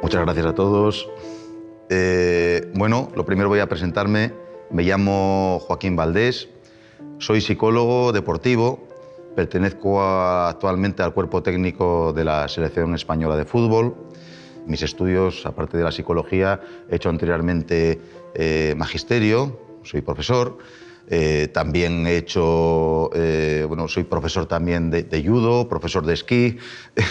Muchas gracias a todos. Bueno, lo primero voy a presentarme. Me llamo Joaquín Valdés, soy psicólogo deportivo, pertenezco actualmente al cuerpo técnico de la Selección Española de Fútbol. Mis estudios, aparte de la psicología, he hecho anteriormente magisterio, soy profesor. También he hecho, soy profesor también de judo, profesor de esquí.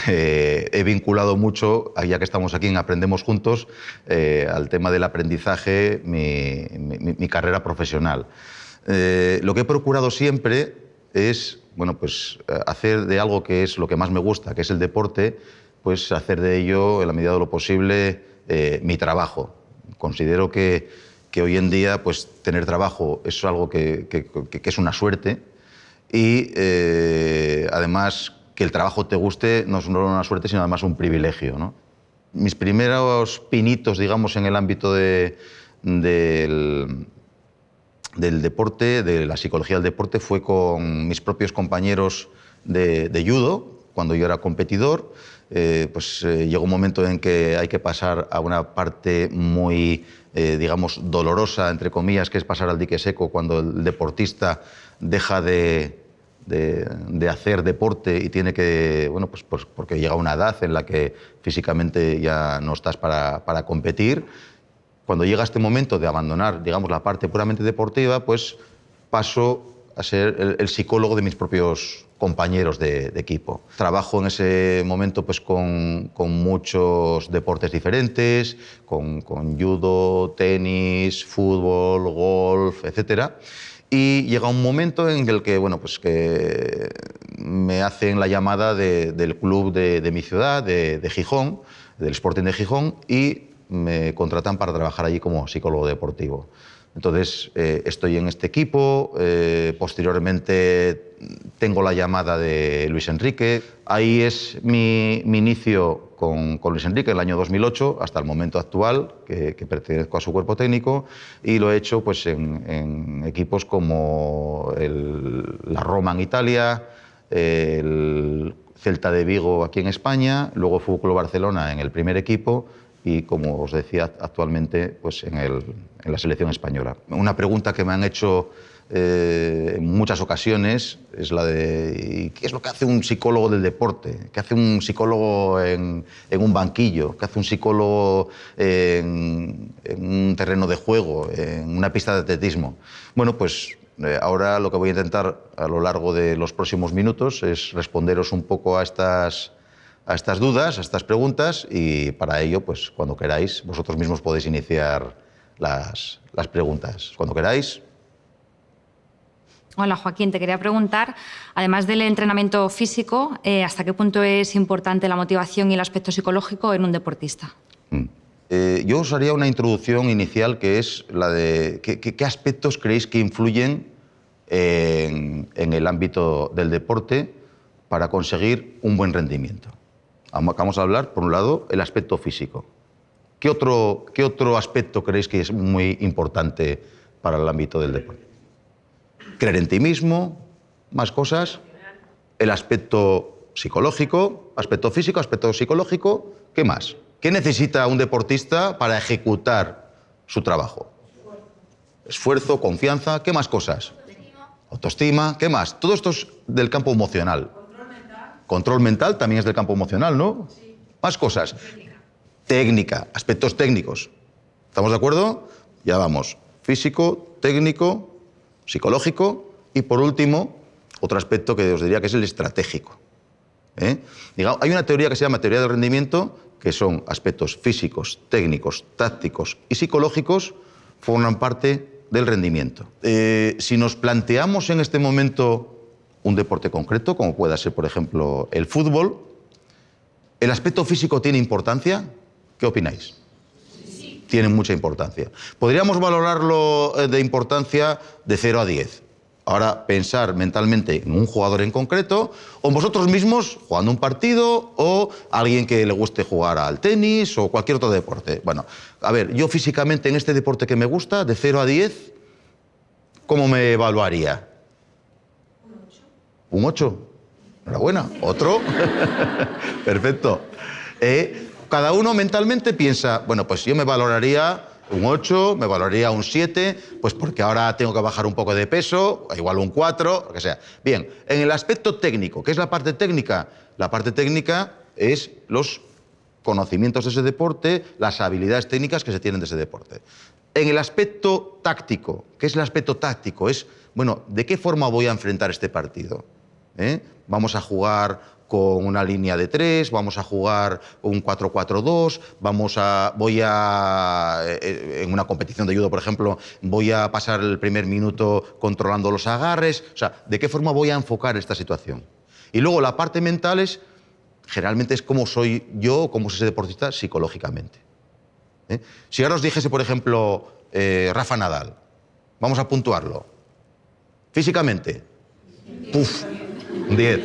He vinculado mucho, ya que estamos aquí en Aprendemos Juntos, al tema del aprendizaje, mi carrera profesional. Lo que he procurado siempre es, hacer de algo que es lo que más me gusta, que es el deporte, pues hacer de ello, en la medida de lo posible, mi trabajo. Considero que hoy en día pues, tener trabajo es algo que es una suerte y además que el trabajo te guste no es una suerte sino además un privilegio, ¿no? Mis primeros pinitos, digamos, en el ámbito del deporte, de la psicología del deporte, fue con mis propios compañeros de judo, cuando yo era competidor. Llegó un momento en que hay que pasar a una parte muy, dolorosa, entre comillas, que es pasar al dique seco, cuando el deportista deja de hacer deporte y tiene que, porque llega una edad en la que físicamente ya no estás para competir. Cuando llega este momento de abandonar, digamos, la parte puramente deportiva, pues paso a ser el psicólogo de mis propios compañeros de equipo. Trabajo en ese momento pues, con muchos deportes diferentes, con judo, tenis, fútbol, golf, etc. Y llega un momento en el que, que me hacen la llamada del club de mi ciudad, de Gijón, del Sporting de Gijón, y me contratan para trabajar allí como psicólogo deportivo. Entonces, estoy en este equipo, posteriormente tengo la llamada de Luis Enrique. Ahí es mi inicio con Luis Enrique en el año 2008, hasta el momento actual, que pertenezco a su cuerpo técnico, y lo he hecho pues, en equipos como la Roma en Italia, el Celta de Vigo aquí en España, luego Fútbol Club Barcelona en el primer equipo, y, como os decía, actualmente pues, en la selección española. Una pregunta que me han hecho en muchas ocasiones es la de ¿qué es lo que hace un psicólogo del deporte? ¿Qué hace un psicólogo en un banquillo? ¿Qué hace un psicólogo en un terreno de juego, en una pista de atletismo? Bueno, pues ahora lo que voy a intentar a lo largo de los próximos minutos es responderos un poco a estas dudas, a estas preguntas, y para ello, pues cuando queráis, vosotros mismos podéis iniciar las preguntas. Cuando queráis. Hola, Joaquín, te quería preguntar, además del entrenamiento físico, ¿hasta qué punto es importante la motivación y el aspecto psicológico en un deportista? Yo os haría una introducción inicial que es la de qué aspectos creéis que influyen en el ámbito del deporte para conseguir un buen rendimiento. Vamos a hablar, por un lado, el aspecto físico. ¿Qué otro aspecto creéis que es muy importante para el ámbito del deporte? Creer en ti mismo, más cosas. El aspecto psicológico, aspecto físico, aspecto psicológico. ¿Qué más? ¿Qué necesita un deportista para ejecutar su trabajo? Esfuerzo, confianza. ¿Qué más cosas? Autoestima. ¿Qué más? Todo esto es del campo emocional. Control mental también es del campo emocional, ¿no? Sí. Más cosas. Técnica, aspectos técnicos. ¿Estamos de acuerdo? Ya vamos. Físico, técnico, psicológico y, por último, otro aspecto que os diría que es el estratégico. Hay una teoría que se llama teoría del rendimiento, que son aspectos físicos, técnicos, tácticos y psicológicos, forman parte del rendimiento. Si nos planteamos en este momento un deporte concreto, como pueda ser, por ejemplo, el fútbol, ¿el aspecto físico tiene importancia? ¿Qué opináis? Sí. Tiene mucha importancia. Podríamos valorarlo de importancia de 0 a 10. Ahora, pensar mentalmente en un jugador en concreto, o vosotros mismos jugando un partido, o alguien que le guste jugar al tenis o cualquier otro deporte. Bueno, a ver, yo físicamente en este deporte que me gusta, de 0 a 10, ¿cómo me evaluaría? Un 8. Enhorabuena. ¿Otro? Perfecto. Cada uno mentalmente piensa, bueno, pues yo me valoraría un 8, me valoraría un 7, pues porque ahora tengo que bajar un poco de peso, igual un 4, lo que sea. Bien, en el aspecto técnico, ¿qué es la parte técnica? La parte técnica es los conocimientos de ese deporte, las habilidades técnicas que se tienen de ese deporte. En el aspecto táctico, ¿qué es el aspecto táctico? Es, bueno, ¿de qué forma voy a enfrentar este partido? Vamos a jugar con una línea de 3, vamos a jugar un 4-4-2, en una competición de judo, por ejemplo, voy a pasar el primer minuto controlando los agarres. O sea, ¿de qué forma voy a enfocar esta situación? Y luego la parte mental generalmente es cómo soy yo, cómo es ese deportista psicológicamente. Si ahora os dijese, por ejemplo, Rafa Nadal, vamos a puntuarlo. Físicamente, ¡puf! Un 10.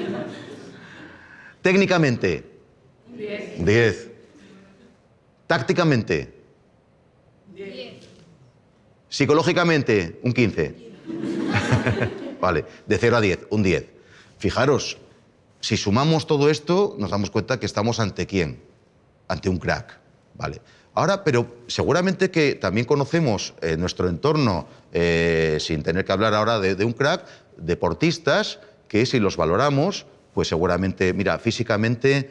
Técnicamente, 10. Tácticamente, 10. Psicológicamente, un 15. Vale, de 0 a 10, un 10. Fijaros, si sumamos todo esto, nos damos cuenta que estamos ante ¿quién? Ante un crack, ¿vale? Ahora, pero seguramente que también conocemos en nuestro entorno, sin tener que hablar ahora de un crack, deportistas que si los valoramos, pues seguramente, mira, físicamente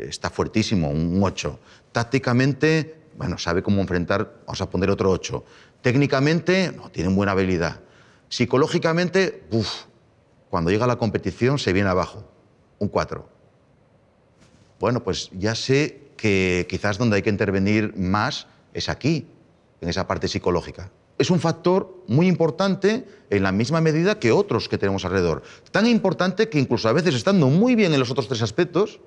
está fuertísimo, un 8. Tácticamente, bueno, sabe cómo enfrentar, vamos a poner otro 8. Técnicamente, no, tiene buena habilidad. Psicológicamente, cuando llega a la competición se viene abajo, un 4. Bueno, pues ya sé que quizás donde hay que intervenir más es aquí, en esa parte psicológica. Es un factor muy importante en la misma medida que otros que tenemos alrededor. Tan importante que incluso a veces estando muy bien en los otros 3 aspectos,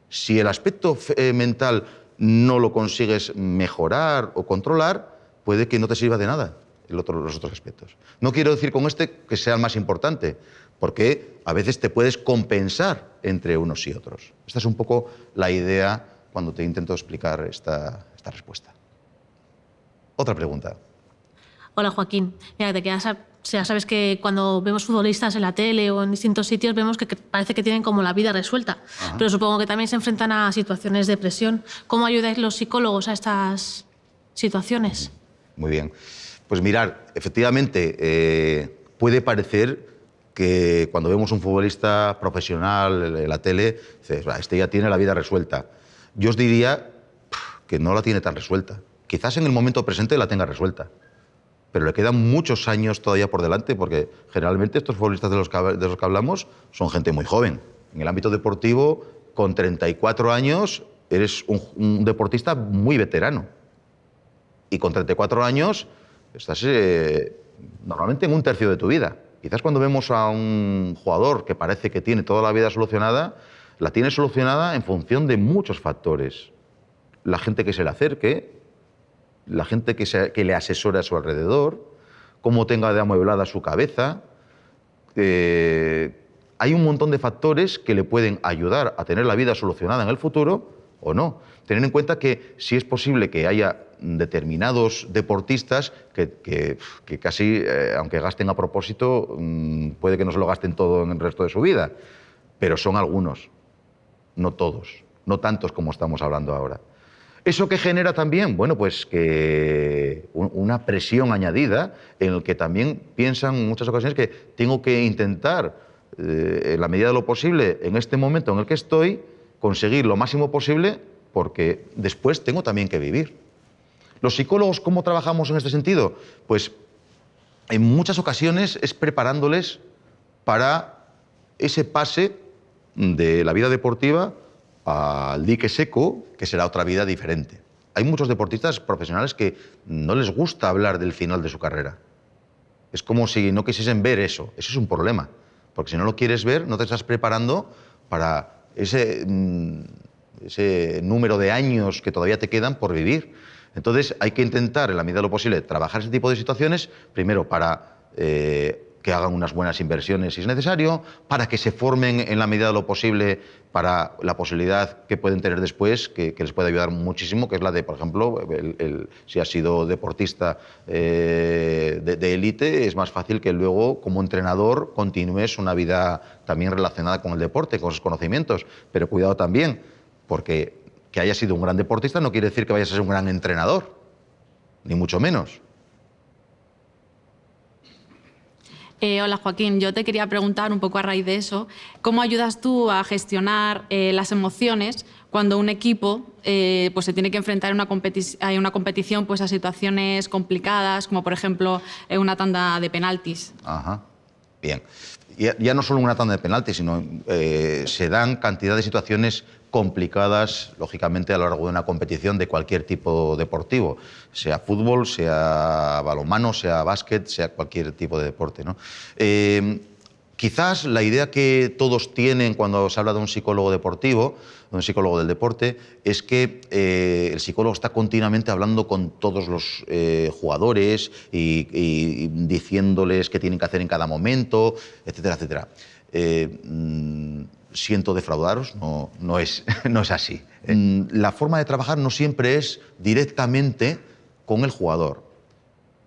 si el aspecto mental no lo consigues mejorar o controlar, puede que no te sirva de nada los otros aspectos. No quiero decir con que sea el más importante, porque a veces te puedes compensar entre unos y otros. Esta es un poco la idea cuando te intento explicar esta respuesta. Otra pregunta. Hola, Joaquín. Mira, ya sabes que cuando vemos futbolistas en la tele o en distintos sitios vemos que parece que tienen como la vida resuelta. Ajá. Pero supongo que también se enfrentan a situaciones de presión. ¿Cómo ayudáis los psicólogos a estas situaciones? Muy bien. Pues mirar, efectivamente, puede parecer que cuando vemos un futbolista profesional en la tele, dices, este ya tiene la vida resuelta. Yo os diría que no la tiene tan resuelta. Quizás en el momento presente la tenga resuelta, pero le quedan muchos años todavía por delante, porque generalmente estos futbolistas de los que hablamos son gente muy joven. En el ámbito deportivo, con 34 años, eres un deportista muy veterano. Y con 34 años estás normalmente en un tercio de tu vida. Quizás cuando vemos a un jugador que parece que tiene toda la vida solucionada, la tiene solucionada en función de muchos factores. La gente que se le acerque, la gente que le asesora a su alrededor, cómo tenga de amueblada su cabeza. Hay un montón de factores que le pueden ayudar a tener la vida solucionada en el futuro o no. Tener en cuenta que sí es posible que haya determinados deportistas que casi, aunque gasten a propósito, puede que no se lo gasten todo en el resto de su vida, pero son algunos, no todos, no tantos como estamos hablando ahora. ¿Eso qué genera también? Bueno, pues que una presión añadida en el que también piensan en muchas ocasiones que tengo que intentar, en la medida de lo posible, en este momento en el que estoy, conseguir lo máximo posible porque después tengo también que vivir. Los psicólogos, ¿cómo trabajamos en este sentido? Pues en muchas ocasiones es preparándoles para ese pase de la vida deportiva al dique seco, que será otra vida diferente. Hay muchos deportistas profesionales que no les gusta hablar del final de su carrera. Es como si no quisiesen ver eso. Eso es un problema, porque si no lo quieres ver, no te estás preparando para ese número de años que todavía te quedan por vivir. Entonces hay que intentar, en la medida de lo posible, trabajar ese tipo de situaciones, primero para que hagan unas buenas inversiones si es necesario, para que se formen en la medida de lo posible para la posibilidad que pueden tener después, que les puede ayudar muchísimo, que es la de, por ejemplo, si has sido deportista de élite, es más fácil que luego, como entrenador, continúes una vida también relacionada con el deporte, con esos conocimientos. Pero cuidado también, porque que hayas sido un gran deportista no quiere decir que vayas a ser un gran entrenador, ni mucho menos. Hola Joaquín, yo te quería preguntar un poco a raíz de eso, ¿cómo ayudas tú a gestionar las emociones cuando un equipo pues se tiene que enfrentar en una competición pues a situaciones complicadas, como por ejemplo una tanda de penaltis? Ajá, bien. Ya no solo una tanda de penaltis, sino se dan cantidad de situaciones complicadas, lógicamente, a lo largo de una competición de cualquier tipo deportivo, sea fútbol, sea balonmano, sea básquet, sea cualquier tipo de deporte, ¿no? Quizás la idea que todos tienen cuando se habla de un psicólogo deportivo, de un psicólogo del deporte, es que el psicólogo está continuamente hablando con todos los jugadores y diciéndoles qué tienen que hacer en cada momento, etcétera, etcétera. Siento defraudaros, no es así. La forma de trabajar no siempre es directamente con el jugador.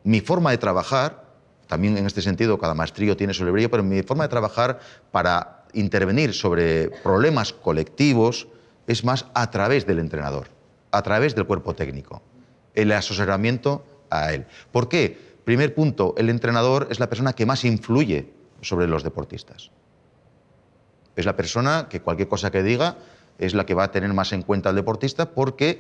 Mi forma de trabajar, también en este sentido cada maestrillo tiene su librillo, pero mi forma de trabajar para intervenir sobre problemas colectivos es más a través del entrenador, a través del cuerpo técnico, el asesoramiento a él. ¿Por qué? Primer punto, el entrenador es la persona que más influye sobre los deportistas. Es la persona que cualquier cosa que diga es la que va a tener más en cuenta al deportista porque,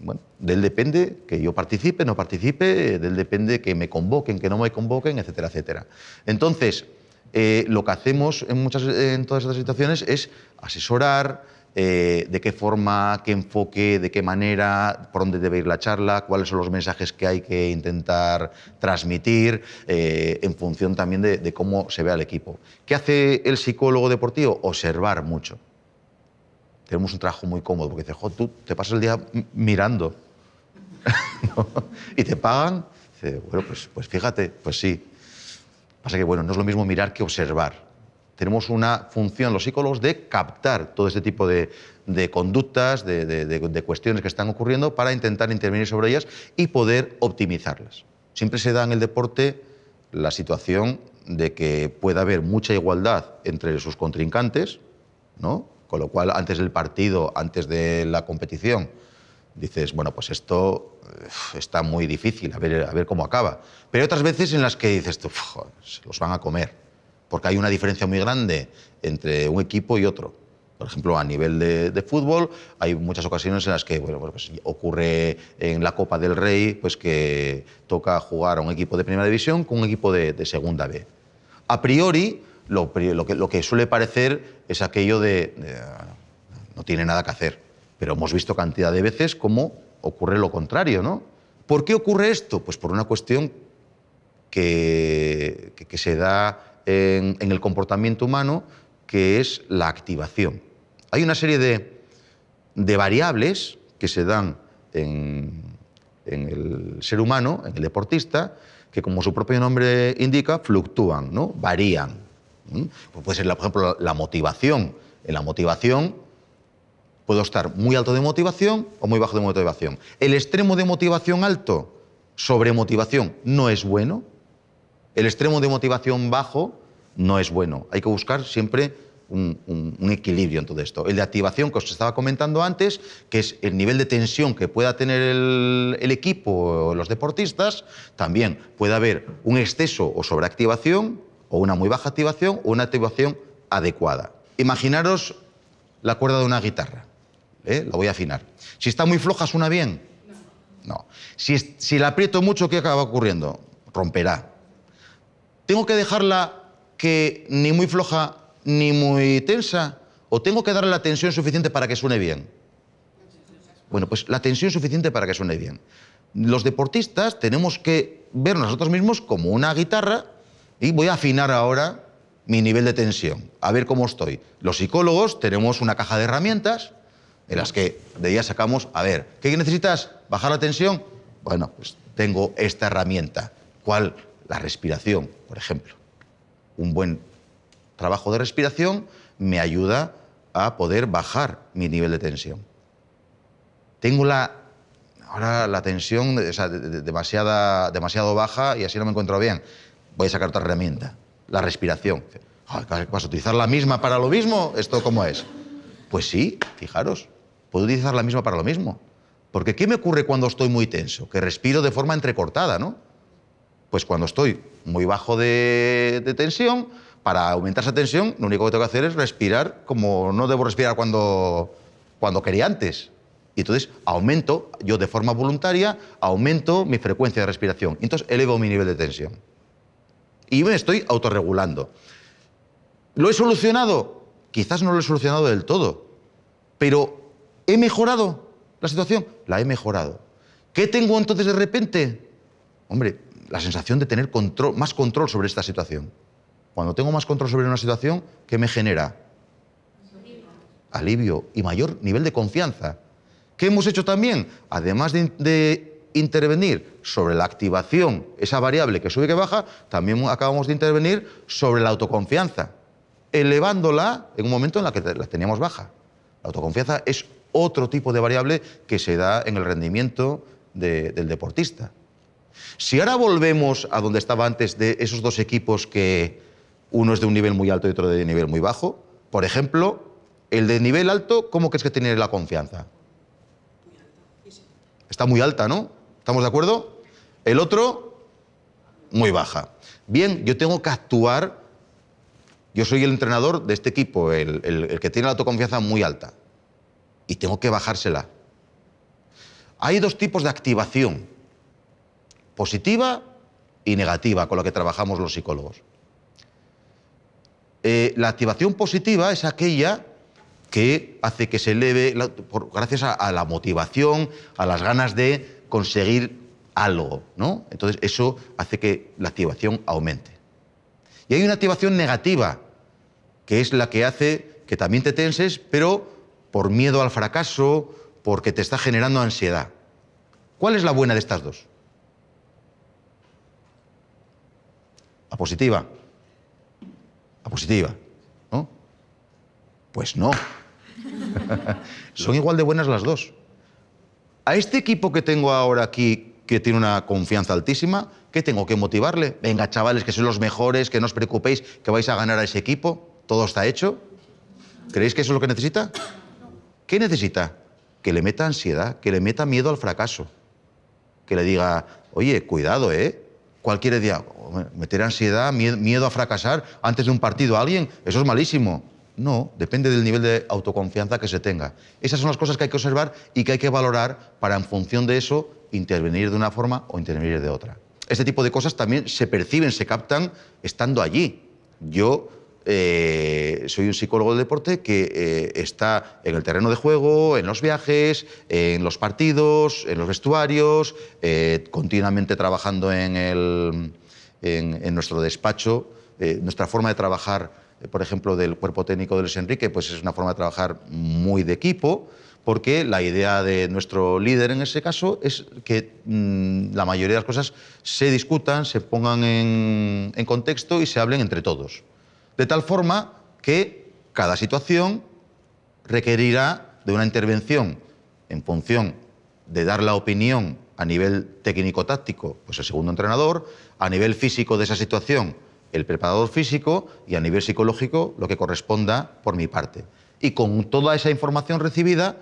bueno, de él depende que yo participe, no participe, de él depende que me convoquen, que no me convoquen, etcétera, etcétera. Entonces, lo que hacemos en todas estas situaciones es asesorar de qué forma, qué enfoque, de qué manera, por dónde debe ir la charla, cuáles son los mensajes que hay que intentar transmitir, en función también de cómo se ve al equipo. ¿Qué hace el psicólogo deportivo? Observar mucho. Tenemos un trabajo muy cómodo, porque dices, tú te pasas el día mirando, ¿no? Y te pagan. Dice, bueno, pues fíjate, pues sí. Pasa que, bueno, no es lo mismo mirar que observar. Tenemos una función, los psicólogos, de captar todo este tipo de conductas, de cuestiones que están ocurriendo para intentar intervenir sobre ellas y poder optimizarlas. Siempre se da en el deporte la situación de que pueda haber mucha igualdad entre sus contrincantes, ¿no? Con lo cual, antes del partido, antes de la competición, dices, bueno, pues esto está muy difícil, a ver cómo acaba. Pero hay otras veces en las que dices, se los van a comer, porque hay una diferencia muy grande entre un equipo y otro. Por ejemplo, a nivel de fútbol, hay muchas ocasiones en las que, bueno, pues ocurre en la Copa del Rey, pues que toca jugar a un equipo de primera división con un equipo de segunda B. A priori, lo que suele parecer es aquello de no tiene nada que hacer. Pero hemos visto cantidad de veces cómo ocurre lo contrario, ¿no? ¿Por qué ocurre esto? Pues por una cuestión que se da en el comportamiento humano, que es la activación. Hay una serie de variables que se dan en el ser humano, en el deportista, que, como su propio nombre indica, fluctúan, ¿no? Varían. Pues puede ser, por ejemplo, la motivación. En la motivación puedo estar muy alto de motivación o muy bajo de motivación. El extremo de motivación alto, sobremotivación, no es bueno. El extremo de motivación bajo no es bueno. Hay que buscar siempre un equilibrio en todo esto. El de activación, que os estaba comentando antes, que es el nivel de tensión que pueda tener el equipo o los deportistas. También puede haber un exceso o sobreactivación, o una muy baja activación, o una activación adecuada. Imaginaros la cuerda de una guitarra. La voy a afinar. Si está muy floja, ¿suena bien? No. Si la aprieto mucho, ¿qué acaba ocurriendo? Romperá. ¿Tengo que dejarla que ni muy floja ni muy tensa? ¿O tengo que darle la tensión suficiente para que suene bien? Bueno, pues la tensión suficiente para que suene bien. Los deportistas tenemos que ver nosotros mismos como una guitarra y voy a afinar ahora mi nivel de tensión, a ver cómo estoy. Los psicólogos tenemos una caja de herramientas en las que de ellas sacamos, a ver, ¿qué necesitas? ¿Bajar la tensión? Bueno, pues tengo esta herramienta. ¿Cuál? La respiración, por ejemplo. un buen trabajo de respiración me ayuda a poder bajar mi nivel de tensión. Tengo ahora la tensión demasiado baja y así no me encuentro bien. Voy a sacar otra herramienta, la respiración. ¿Vas a utilizar la misma para lo mismo? ¿Esto cómo es? Pues sí, fijaros, puedo utilizar la misma para lo mismo. Porque ¿qué me ocurre cuando estoy muy tenso? Que respiro de forma entrecortada, ¿no? Pues cuando estoy muy bajo de tensión, para aumentar esa tensión, lo único que tengo que hacer es respirar como no debo respirar cuando quería antes. Y entonces yo de forma voluntaria, aumento mi frecuencia de respiración. Y entonces elevo mi nivel de tensión. Y me estoy autorregulando. ¿Lo he solucionado? Quizás no lo he solucionado del todo. Pero ¿he mejorado la situación? La he mejorado. ¿Qué tengo entonces de repente? Hombre, la sensación de tener más control sobre esta situación. Cuando tengo más control sobre una situación, ¿qué me genera? Alivio y mayor nivel de confianza. ¿Qué hemos hecho también? Además de intervenir sobre la activación, esa variable que sube y que baja, también acabamos de intervenir sobre la autoconfianza, elevándola en un momento en el que la teníamos baja. La autoconfianza es otro tipo de variable que se da en el rendimiento del deportista. Si ahora volvemos a donde estaba antes de esos dos equipos que uno es de un nivel muy alto y otro de nivel muy bajo, por ejemplo, el de nivel alto, ¿cómo crees que tiene la confianza? Está muy alta, ¿no? ¿Estamos de acuerdo? El otro, muy baja. Bien, yo tengo que actuar, yo soy el entrenador de este equipo, el que tiene la autoconfianza muy alta, y tengo que bajársela. Hay dos tipos de activación, positiva y negativa, con la que trabajamos los psicólogos. La activación positiva es aquella que hace que se eleve gracias a la motivación, a las ganas de conseguir algo, ¿no? Entonces eso hace que la activación aumente. Y hay una activación negativa, que es la que hace que también te tenses, pero por miedo al fracaso, porque te está generando ansiedad. ¿Cuál es la buena de estas dos? La positiva. La positiva, ¿no? Pues no. Son igual de buenas las dos. A este equipo que tengo ahora aquí, que tiene una confianza altísima, ¿qué tengo que motivarle? Venga, chavales, que sois los mejores, que no os preocupéis, que vais a ganar a ese equipo. Todo está hecho. ¿Creéis que eso es lo que necesita? ¿Qué necesita? Que le meta ansiedad, que le meta miedo al fracaso. Que le diga, oye, cuidado, ¿eh? Cualquiera diga, meter ansiedad, miedo a fracasar antes de un partido a alguien, eso es malísimo. No, depende del nivel de autoconfianza que se tenga. Esas son las cosas que hay que observar y que hay que valorar para, en función de eso, intervenir de una forma o intervenir de otra. Este tipo de cosas también se perciben, se captan estando allí. Yo soy un psicólogo del deporte que está en el terreno de juego, en los viajes, en los partidos, en los vestuarios, continuamente trabajando en nuestro despacho. Nuestra forma de trabajar, por ejemplo, del cuerpo técnico de Luis Enrique, pues es una forma de trabajar muy de equipo, porque la idea de nuestro líder en ese caso es que la mayoría de las cosas se discutan, se pongan en contexto y se hablen entre todos. De tal forma que cada situación requerirá de una intervención en función de dar la opinión a nivel técnico-táctico, pues el segundo entrenador, a nivel físico de esa situación, el preparador físico, y a nivel psicológico, lo que corresponda por mi parte. Y con toda esa información recibida,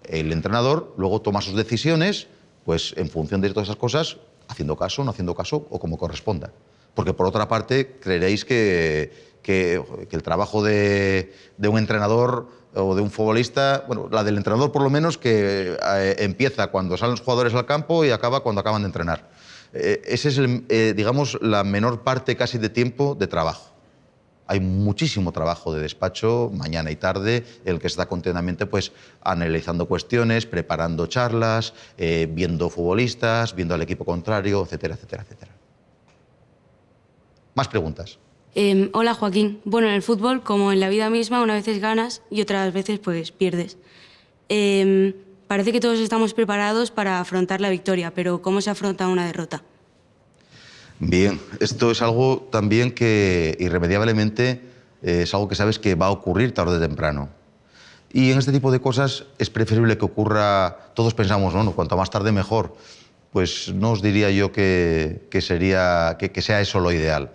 el entrenador luego toma sus decisiones, pues en función de todas esas cosas, haciendo caso, no haciendo caso, o como corresponda. Porque por otra parte, creeréis que el trabajo de un entrenador o de un futbolista, bueno, la del entrenador por lo menos, que empieza cuando salen los jugadores al campo y acaba cuando acaban de entrenar. Ese es, digamos, la menor parte casi de tiempo de trabajo. Hay muchísimo trabajo de despacho, mañana y tarde, en el que se está continuamente pues, analizando cuestiones, preparando charlas, viendo futbolistas, viendo al equipo contrario, etcétera, etcétera, etcétera. Más preguntas. Hola, Joaquín. Bueno, en el fútbol, como en la vida misma, unas veces ganas y otras veces pues pierdes. Parece que todos estamos preparados para afrontar la victoria, pero ¿cómo se afronta una derrota? Bien, esto es algo también que irremediablemente es algo que sabes que va a ocurrir tarde o temprano. Y en este tipo de cosas es preferible que ocurra, todos pensamos, no, cuanto más tarde mejor. Pues no os diría yo que sea eso lo ideal.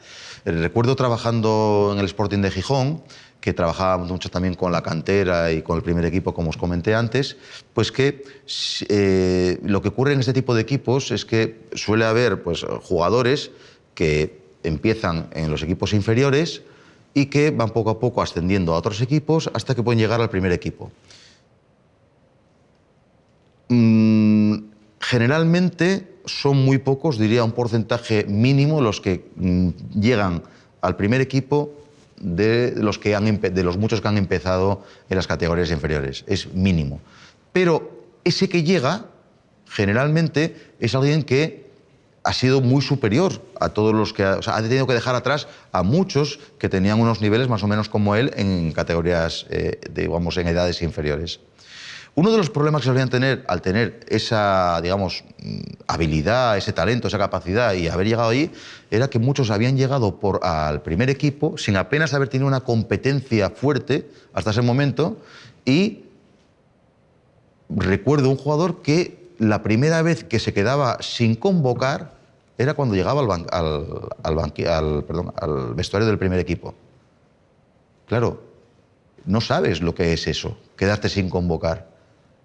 Recuerdo trabajando en el Sporting de Gijón, que trabajábamos mucho también con la cantera y con el primer equipo, como os comenté antes, pues que lo que ocurre en este tipo de equipos es que suele haber pues, jugadores que empiezan en los equipos inferiores y que van poco a poco ascendiendo a otros equipos hasta que pueden llegar al primer equipo. Generalmente son muy pocos, diría un porcentaje mínimo, los que llegan al primer equipo de los muchos que han empezado en las categorías inferiores. Es mínimo. Pero ese que llega, generalmente, es alguien que ha sido muy superior a todos los que... O sea, ha tenido que dejar atrás a muchos que tenían unos niveles más o menos como él en categorías, digamos, en edades inferiores. Uno de los problemas que se solían tener al tener esa, digamos, habilidad, ese talento, esa capacidad y haber llegado ahí, era que muchos habían llegado al primer equipo sin apenas haber tenido una competencia fuerte hasta ese momento. Y recuerdo un jugador que la primera vez que se quedaba sin convocar era cuando llegaba al vestuario del primer equipo. Claro, no sabes lo que es eso, quedarte sin convocar.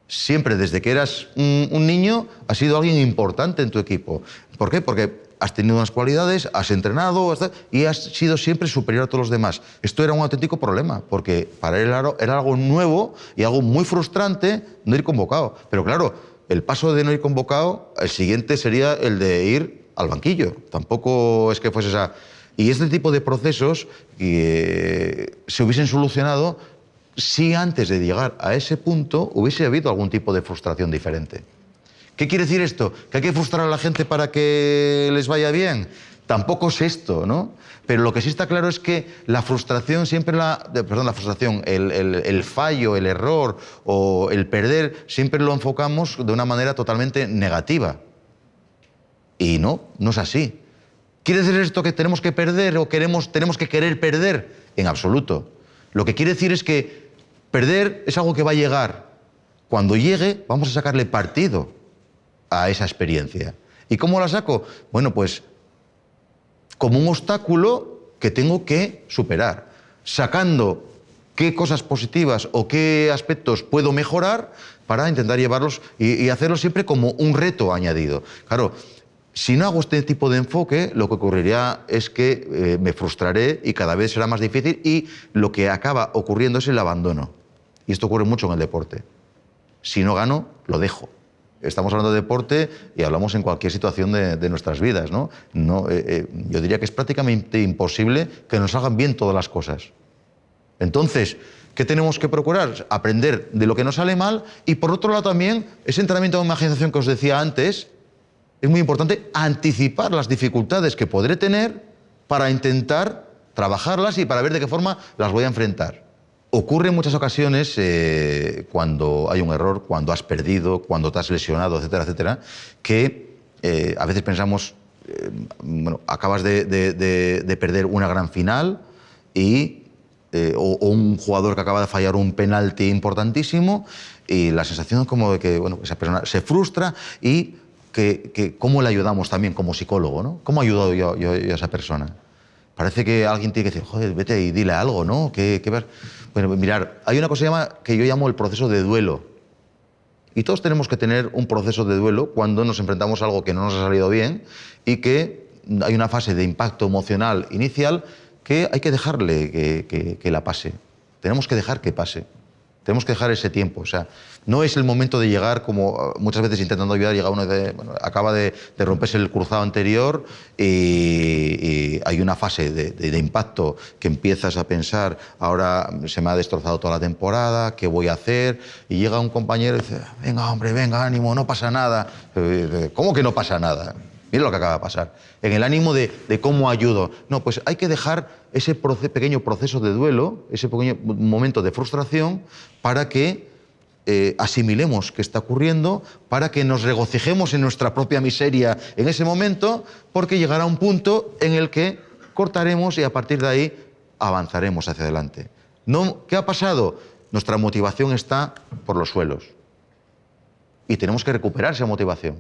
Siempre, desde que eras un niño, has sido alguien importante en tu equipo. ¿Por qué? Porque has tenido unas cualidades, has entrenado y has sido siempre superior a todos los demás. Esto era un auténtico problema, porque para él era algo nuevo y algo muy frustrante no ir convocado. Pero claro, el paso de no ir convocado, el siguiente sería el de ir al banquillo. Tampoco es que fuese esa... Y este tipo de procesos se hubiesen solucionado si antes de llegar a ese punto hubiese habido algún tipo de frustración diferente. ¿Qué quiere decir esto? ¿Que hay que frustrar a la gente para que les vaya bien? Tampoco es esto, ¿no? Pero lo que sí está claro es que la frustración siempre el fallo, el error o el perder, siempre lo enfocamos de una manera totalmente negativa. Y no es así. ¿Quiere decir esto que tenemos que perder o tenemos que querer perder? En absoluto. Lo que quiere decir es que perder es algo que va a llegar. Cuando llegue, vamos a sacarle partido a esa experiencia. ¿Y cómo la saco? Bueno, pues como un obstáculo que tengo que superar, sacando qué cosas positivas o qué aspectos puedo mejorar para intentar llevarlos y hacerlos siempre como un reto añadido. Claro, si no hago este tipo de enfoque, lo que ocurriría es que me frustraré y cada vez será más difícil y lo que acaba ocurriendo es el abandono. Y esto ocurre mucho en el deporte. Si no gano, lo dejo. Estamos hablando de deporte y hablamos en cualquier situación de nuestras vidas, ¿no? Yo diría que es prácticamente imposible que nos hagan bien todas las cosas. Entonces, ¿qué tenemos que procurar? Aprender de lo que nos sale mal y, por otro lado, también ese entrenamiento de imaginación que os decía antes. Es muy importante anticipar las dificultades que podré tener para intentar trabajarlas y para ver de qué forma las voy a enfrentar. Ocurre en muchas ocasiones cuando hay un error, cuando has perdido, cuando te has lesionado, etcétera, etcétera, que a veces pensamos, acabas de perder una gran final o un jugador que acaba de fallar un penalti importantísimo y la sensación es como de que esa persona se frustra y cómo le ayudamos también como psicólogo, ¿no? ¿Cómo he ayudado yo a esa persona? Parece que alguien tiene que decir, joder, vete y dile algo, ¿no? Bueno, mirar, hay una cosa que yo llamo el proceso de duelo. Y todos tenemos que tener un proceso de duelo cuando nos enfrentamos a algo que no nos ha salido bien y que hay una fase de impacto emocional inicial que hay que dejarle que la pase. Tenemos que dejar que pase. Tenemos que dejar ese tiempo. O sea, no es el momento de llegar, como muchas veces intentando ayudar, llega uno acaba de romperse el cruzado anterior y hay una fase de impacto que empiezas a pensar, ahora se me ha destrozado toda la temporada, ¿qué voy a hacer? Y llega un compañero y dice, venga hombre, venga, ánimo, no pasa nada. ¿Cómo que no pasa nada? Mira lo que acaba de pasar. En el ánimo de cómo ayudo. No, pues hay que dejar ese pequeño proceso de duelo, ese pequeño momento de frustración, para que asimilemos qué está ocurriendo, para que nos regocijemos en nuestra propia miseria en ese momento, porque llegará un punto en el que cortaremos y a partir de ahí avanzaremos hacia adelante. No, ¿qué ha pasado? Nuestra motivación está por los suelos y tenemos que recuperar esa motivación.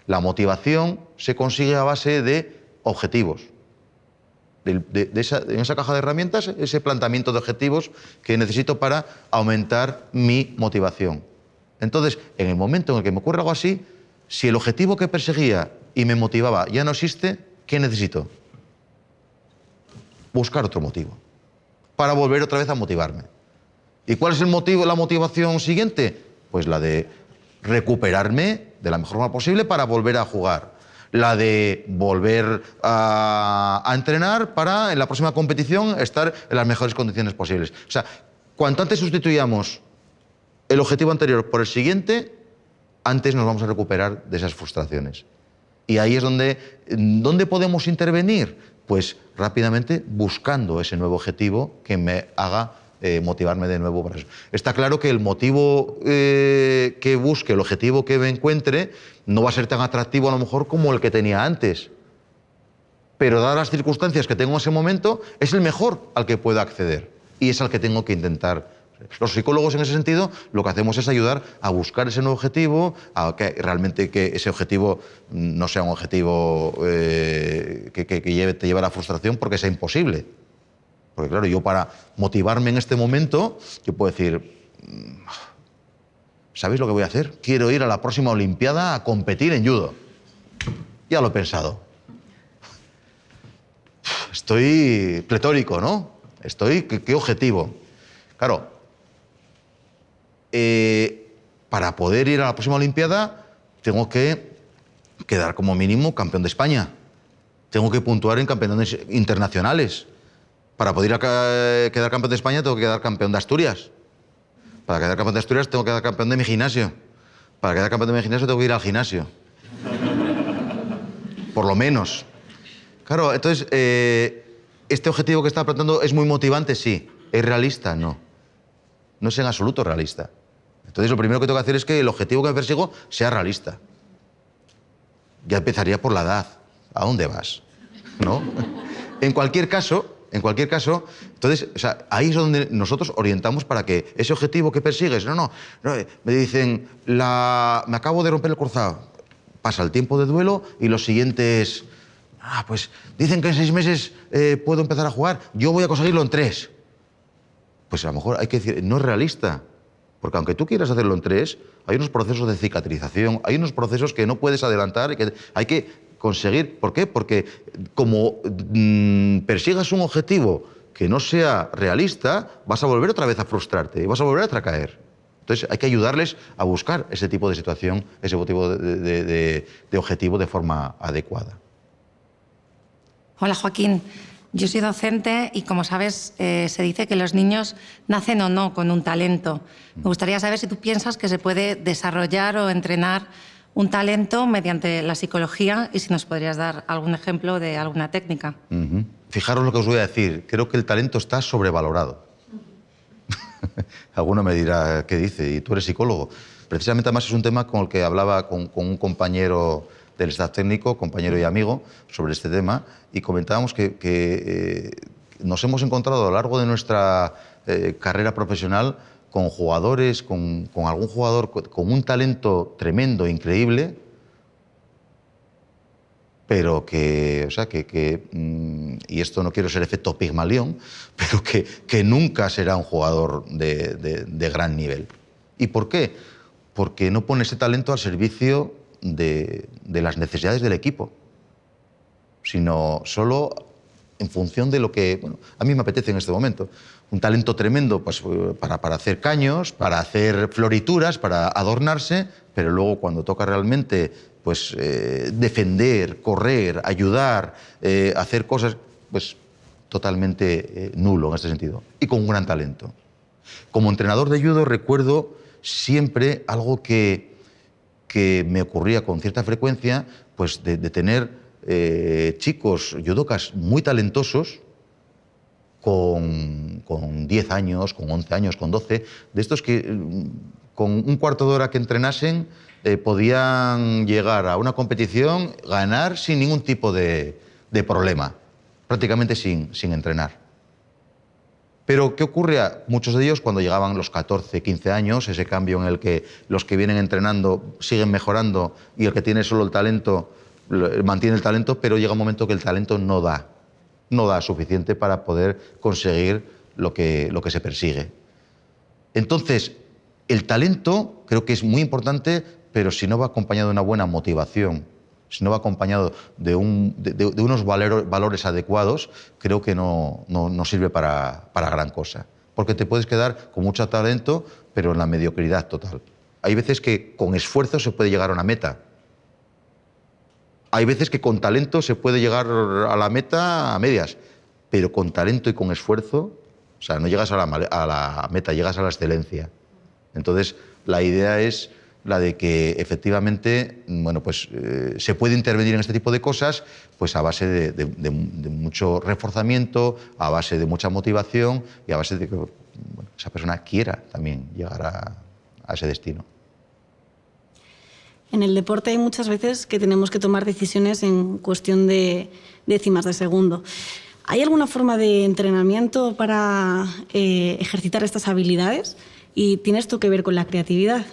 La motivación se consigue a base de objetivos. En esa caja de herramientas, ese planteamiento de objetivos que necesito para aumentar mi motivación. Entonces, en el momento en el que me ocurre algo así, si el objetivo que perseguía y me motivaba ya no existe, ¿qué necesito? Buscar otro motivo para volver otra vez a motivarme. ¿Y cuál es el motivo, la motivación siguiente? Pues la de recuperarme de la mejor forma posible para volver a jugar. La de volver a entrenar para en la próxima competición estar en las mejores condiciones posibles. O sea, cuanto antes sustituyamos el objetivo anterior por el siguiente, antes nos vamos a recuperar de esas frustraciones. Y ahí es donde podemos intervenir, pues rápidamente buscando ese nuevo objetivo que me haga motivarme de nuevo para eso. Está claro que el motivo que busque, el objetivo que me encuentre, no va a ser tan atractivo a lo mejor como el que tenía antes. Pero dadas las circunstancias que tengo en ese momento, es el mejor al que puedo acceder y es al que tengo que intentar. Los psicólogos en ese sentido lo que hacemos es ayudar a buscar ese nuevo objetivo, a que realmente que ese objetivo no sea un objetivo que te lleve a la frustración porque sea imposible. Porque claro, yo para motivarme en este momento, yo puedo decir, ¿sabéis lo que voy a hacer? Quiero ir a la próxima Olimpiada a competir en judo. Ya lo he pensado. Estoy pletórico, ¿no? ¿Qué objetivo? Claro, para poder ir a la próxima Olimpiada tengo que quedar como mínimo campeón de España. Tengo que puntuar en campeonatos internacionales. Para poder quedar campeón de España tengo que quedar campeón de Asturias. Para quedar campeón de Asturias tengo que quedar campeón de mi gimnasio. Para quedar campeón de mi gimnasio tengo que ir al gimnasio. Por lo menos. Claro, entonces, ¿este objetivo que está planteando es muy motivante? Sí. ¿Es realista? No. No es en absoluto realista. Entonces, lo primero que tengo que hacer es que el objetivo que me persigo sea realista. Ya empezaría por la edad. ¿A dónde vas? ¿No? En cualquier caso, entonces, o sea, ahí es donde nosotros orientamos para que ese objetivo que persigues, no, me dicen, me acabo de romper el cruzado, pasa el tiempo de duelo y lo siguiente es, pues dicen que en 6 meses puedo empezar a jugar, yo voy a conseguirlo en 3. Pues a lo mejor hay que decir, no es realista, porque aunque tú quieras hacerlo en 3, hay unos procesos de cicatrización, hay unos procesos que no puedes adelantar y que hay que conseguir. ¿Por qué? Porque como persigas un objetivo que no sea realista, vas a volver otra vez a frustrarte y vas a volver a caer. Entonces hay que ayudarles a buscar ese tipo de situación, ese tipo de objetivo de forma adecuada. Hola, Joaquín. Yo soy docente y, como sabes, se dice que los niños nacen o no con un talento. Me gustaría saber si tú piensas que se puede desarrollar o entrenar un talento mediante la psicología y si nos podrías dar algún ejemplo de alguna técnica. Fijaros lo que os voy a decir. Creo que el talento está sobrevalorado. Alguno me dirá, ¿qué dice? Y tú eres psicólogo. Precisamente, además, es un tema con el que hablaba con un compañero del staff técnico, compañero y amigo, sobre este tema, y comentábamos que nos hemos encontrado a lo largo de nuestra carrera profesional con jugadores, con algún jugador con un talento tremendo, increíble, pero que, o sea, y esto no quiero ser efecto Pigmalión, pero que nunca será un jugador de gran nivel. ¿Y por qué? Porque no pone ese talento al servicio de las necesidades del equipo, sino solo en función de lo que a mí me apetece en este momento. Un talento tremendo pues, para hacer caños, para hacer florituras, para adornarse, pero luego cuando toca realmente pues, defender, correr, ayudar, hacer cosas, pues totalmente nulo en este sentido, y con un gran talento. Como entrenador de judo recuerdo siempre algo que me ocurría con cierta frecuencia, pues de tener chicos judokas muy talentosos, con 10 años, con 11 años, con 12, de estos que con un cuarto de hora que entrenasen, podían llegar a una competición, ganar sin ningún tipo de problema, prácticamente sin entrenar. Pero ¿qué ocurre a muchos de ellos cuando llegaban los 14, 15 años, ese cambio en el que los que vienen entrenando siguen mejorando y el que tiene solo el talento mantiene el talento, pero llega un momento que el talento no da suficiente para poder conseguir lo que se persigue? Entonces, el talento creo que es muy importante, pero si no va acompañado de una buena motivación, si no va acompañado de unos valores adecuados, creo que no sirve para gran cosa. Porque te puedes quedar con mucho talento, pero en la mediocridad total. Hay veces que con esfuerzo se puede llegar a una meta. Hay veces que con talento se puede llegar a la meta a medias, pero con talento y con esfuerzo, o sea, no llegas a la meta, llegas a la excelencia. Entonces, la idea es la de que efectivamente, bueno, pues se puede intervenir en este tipo de cosas pues a base de mucho reforzamiento, a base de mucha motivación y a base de que esa persona quiera también llegar a ese destino. En el deporte hay muchas veces que tenemos que tomar decisiones en cuestión de décimas de segundo. ¿Hay alguna forma de entrenamiento para ejercitar estas habilidades? ¿Y tiene esto que ver con la creatividad?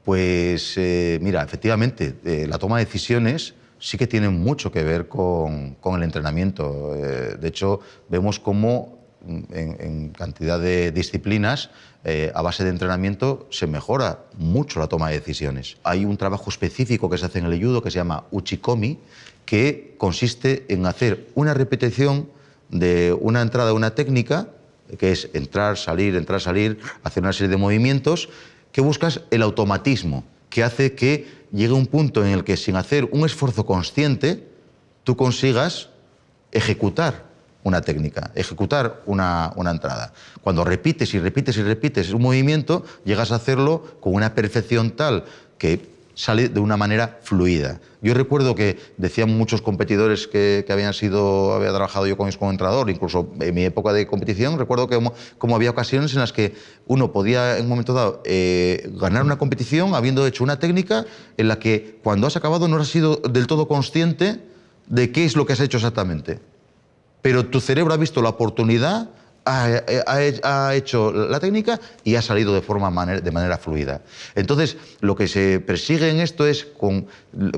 Pues mira, efectivamente, la toma de decisiones sí que tiene mucho que ver con el entrenamiento. De hecho, vemos cómo en cantidad de disciplinas, a base de entrenamiento, se mejora mucho la toma de decisiones. Hay un trabajo específico que se hace en el judo que se llama uchikomi, que consiste en hacer una repetición de una entrada de una técnica, que es entrar, salir, hacer una serie de movimientos, que buscas el automatismo, que hace que llegue un punto en el que, sin hacer un esfuerzo consciente, tú consigas ejecutar una técnica, ejecutar una entrada. Cuando repites y repites y repites un movimiento, llegas a hacerlo con una perfección tal que sale de una manera fluida. Yo recuerdo que decían muchos competidores que había trabajado yo con ellos como entrenador, incluso en mi época de competición, recuerdo que como había ocasiones en las que uno podía en un momento dado ganar una competición habiendo hecho una técnica en la que cuando has acabado no has sido del todo consciente de qué es lo que has hecho exactamente. Pero tu cerebro ha visto la oportunidad, ha hecho la técnica y ha salido de manera fluida. Entonces, lo que se persigue en esto es, con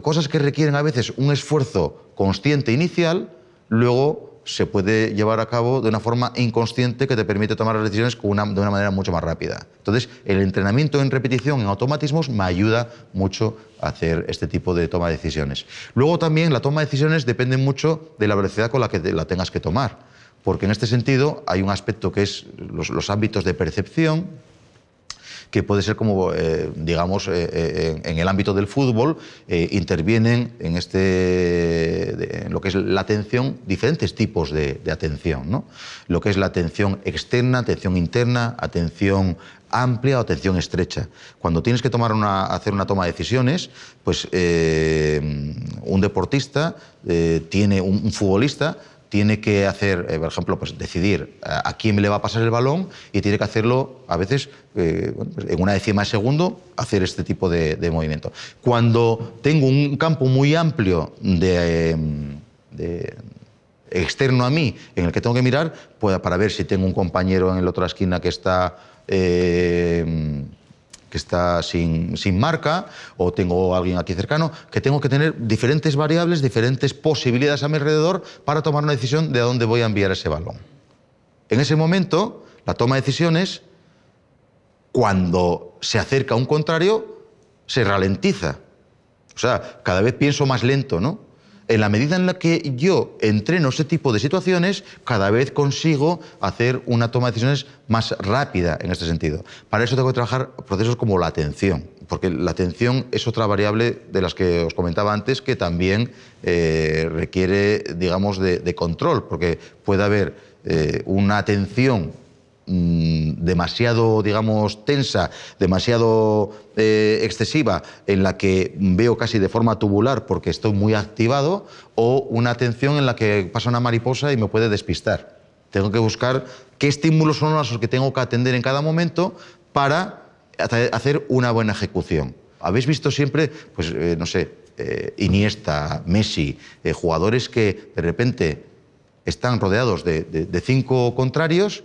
cosas que requieren a veces un esfuerzo consciente inicial, luego se puede llevar a cabo de una forma inconsciente que te permite tomar las decisiones de una manera mucho más rápida. Entonces, el entrenamiento en repetición, en automatismos, me ayuda mucho a hacer este tipo de toma de decisiones. Luego también la toma de decisiones depende mucho de la velocidad con la que la tengas que tomar, porque en este sentido hay un aspecto que es los ámbitos de percepción, que puede ser como, digamos, en el ámbito del fútbol, intervienen en lo que es la atención, diferentes tipos de atención, ¿no? Lo que es la atención externa, atención interna, atención amplia o atención estrecha. Cuando tienes que hacer una toma de decisiones, pues un deportista, un futbolista, tiene que hacer, por ejemplo, pues decidir a quién le va a pasar el balón y tiene que hacerlo a veces en una décima de segundo, hacer este tipo de movimiento. Cuando tengo un campo muy amplio externo a mí en el que tengo que mirar, pues, para ver si tengo un compañero en la otra esquina que está sin marca, o tengo a alguien aquí cercano, que tengo que tener diferentes variables, diferentes posibilidades a mi alrededor para tomar una decisión de a dónde voy a enviar ese balón. En ese momento, la toma de decisiones, cuando se acerca a un contrario, se ralentiza. O sea, cada vez pienso más lento, ¿no? En la medida en la que yo entreno ese tipo de situaciones, cada vez consigo hacer una toma de decisiones más rápida en este sentido. Para eso tengo que trabajar procesos como la atención, porque la atención es otra variable de las que os comentaba antes, que también requiere, digamos, de control, porque puede haber una atención demasiado, digamos, tensa, demasiado excesiva, en la que veo casi de forma tubular porque estoy muy activado, o una atención en la que pasa una mariposa y me puede despistar. Tengo que buscar qué estímulos son los que tengo que atender en cada momento para hacer una buena ejecución. ¿Habéis visto siempre, pues, no sé, Iniesta, Messi, jugadores que de repente están rodeados de 5 contrarios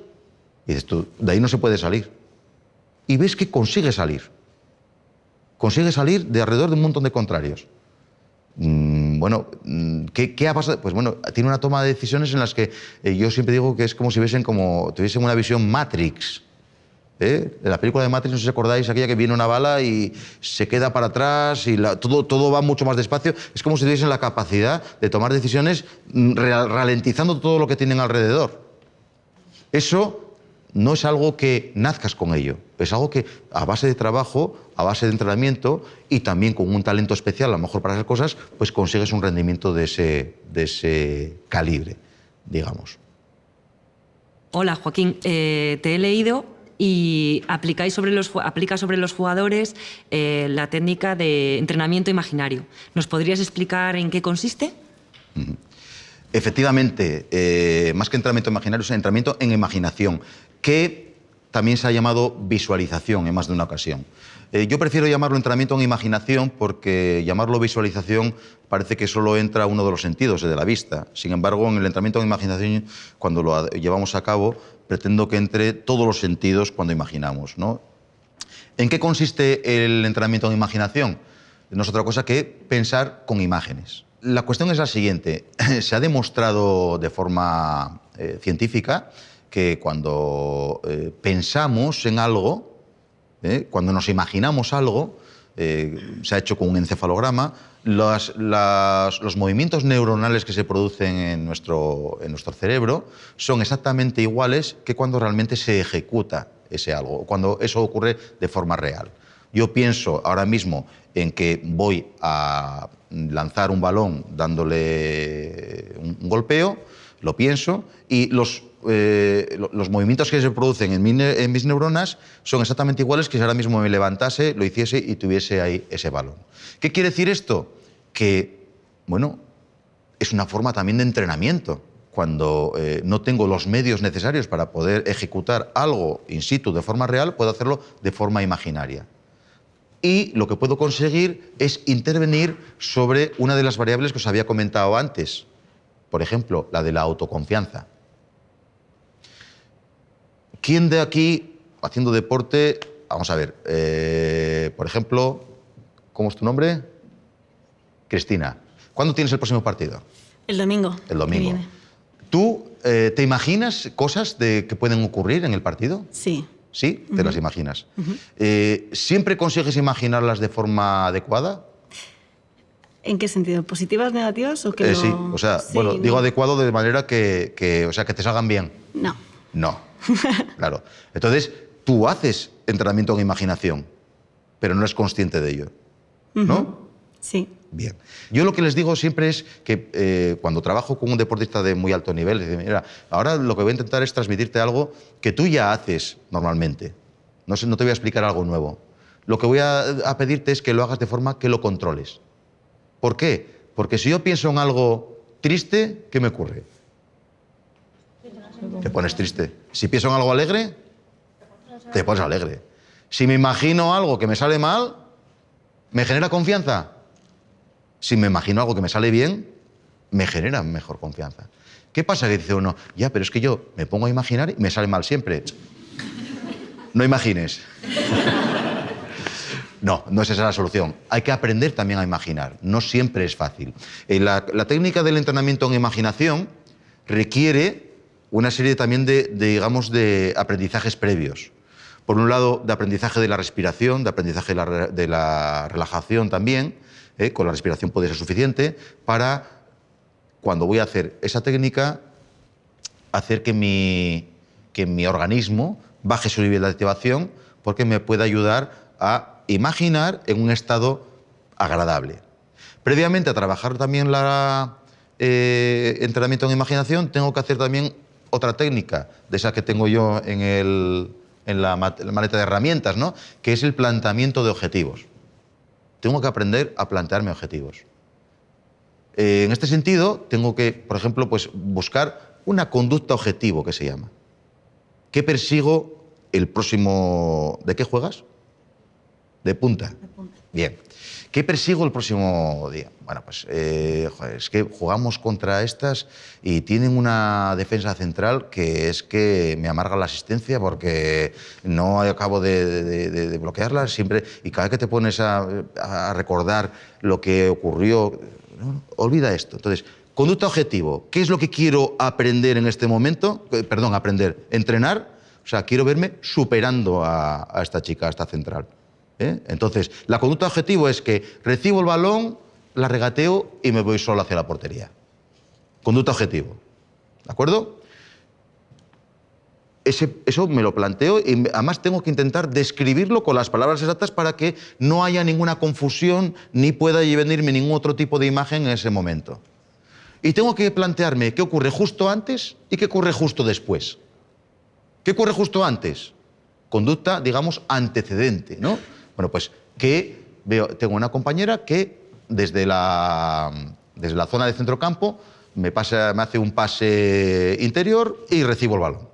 y dices tú, de ahí no se puede salir? Y ves que consigue salir. Consigue salir de alrededor de un montón de contrarios. Bueno, ¿qué ha pasado? Pues bueno, tiene una toma de decisiones en las que yo siempre digo que es como si tuviesen una visión Matrix. En la película de Matrix, no sé si acordáis, aquella que viene una bala y se queda para atrás y todo va mucho más despacio. Es como si tuviesen la capacidad de tomar decisiones ralentizando todo lo que tienen alrededor. Eso no es algo que nazcas con ello, es algo que a base de trabajo, a base de entrenamiento y también con un talento especial, a lo mejor para hacer cosas, pues consigues un rendimiento de ese calibre, digamos. Hola, Joaquín. Te he leído y aplicas sobre los jugadores la técnica de entrenamiento imaginario. ¿Nos podrías explicar en qué consiste? Efectivamente, más que entrenamiento imaginario, es entrenamiento en imaginación, que también se ha llamado visualización en más de una ocasión. Yo prefiero llamarlo entrenamiento en imaginación porque llamarlo visualización parece que solo entra uno de los sentidos, el de la vista. Sin embargo, en el entrenamiento en imaginación, cuando lo llevamos a cabo, pretendo que entre todos los sentidos cuando imaginamos, ¿no? ¿En qué consiste el entrenamiento en imaginación? No es otra cosa que pensar con imágenes. La cuestión es la siguiente. Se ha demostrado de forma científica que cuando pensamos en algo, cuando nos imaginamos algo, se ha hecho con un encefalograma, los movimientos neuronales que se producen en nuestro cerebro son exactamente iguales que cuando realmente se ejecuta ese algo, cuando eso ocurre de forma real. Yo pienso ahora mismo en que voy a lanzar un balón dándole un golpeo, lo pienso, y los movimientos que se producen en mis neuronas son exactamente iguales que si ahora mismo me levantase, lo hiciese y tuviese ahí ese balón. ¿Qué quiere decir esto? Que, bueno, es una forma también de entrenamiento. Cuando no tengo los medios necesarios para poder ejecutar algo in situ de forma real, puedo hacerlo de forma imaginaria. Y lo que puedo conseguir es intervenir sobre una de las variables que os había comentado antes. Por ejemplo, la de la autoconfianza. ¿Quién de aquí, haciendo deporte, vamos a ver, por ejemplo, ¿cómo es tu nombre? Cristina. ¿Cuándo tienes el próximo partido? El domingo. El domingo. ¿Tú te imaginas cosas que pueden ocurrir en el partido? Sí. ¿Sí? Te las imaginas. ¿Siempre consigues imaginarlas de forma adecuada? ¿En qué sentido? ¿Positivas, negativas o que Sí, o sea, sí, bueno, digo adecuado de manera que te salgan bien. No. No, claro. Entonces, tú haces entrenamiento en imaginación, pero no eres consciente de ello, ¿no? Sí. Bien. Yo lo que les digo siempre es que cuando trabajo con un deportista de muy alto nivel, les digo, mira, ahora lo que voy a intentar es transmitirte algo que tú ya haces normalmente. No te voy a explicar algo nuevo. Lo que voy a pedirte es que lo hagas de forma que lo controles. ¿Por qué? Porque si yo pienso en algo triste, ¿qué me ocurre? Te pones triste. Si pienso en algo alegre, te pones alegre. Si me imagino algo que me sale mal, ¿me genera confianza? Si me imagino algo que me sale bien, me genera mejor confianza. ¿Qué pasa? Que dice uno, ya, pero es que yo me pongo a imaginar y me sale mal siempre. No imagines. No, no es esa la solución. Hay que aprender también a imaginar. No siempre es fácil. La técnica del entrenamiento en imaginación requiere una serie también de aprendizajes previos. Por un lado, de aprendizaje de la respiración, de aprendizaje de la relajación también. Con la respiración puede ser suficiente para, cuando voy a hacer esa técnica, hacer que mi organismo baje su nivel de activación, porque me puede ayudar a imaginar en un estado agradable. Previamente a trabajar también entrenamiento en imaginación, tengo que hacer también otra técnica, de esa que tengo yo en la maleta de herramientas, ¿no? Que es el planteamiento de objetivos. Tengo que aprender a plantearme objetivos. En este sentido, tengo que, por ejemplo, pues, buscar una conducta objetivo, que se llama. ¿Qué persigo el próximo? ¿De qué juegas? De punta. Bien. ¿Qué persigo el próximo día? Bueno, pues joder, es que jugamos contra estas y tienen una defensa central que es que me amarga la asistencia porque no acabo de bloquearla siempre, y cada vez que te pones a recordar lo que ocurrió, no, olvida esto. Entonces, conducta objetivo. ¿Qué es lo que quiero aprender en este momento? Perdón, aprender. Entrenar. O sea, quiero verme superando a esta chica, a esta central. Entonces, la conducta objetivo es que recibo el balón, la regateo y me voy solo hacia la portería. Conducta objetivo. ¿De acuerdo? Eso me lo planteo y además tengo que intentar describirlo con las palabras exactas para que no haya ninguna confusión ni pueda venirme ningún otro tipo de imagen en ese momento. Y tengo que plantearme qué ocurre justo antes y qué ocurre justo después. ¿Qué ocurre justo antes? Conducta, digamos, antecedente, ¿no? Bueno, pues que tengo una compañera que desde la zona de centrocampo me hace un pase interior y recibo el balón.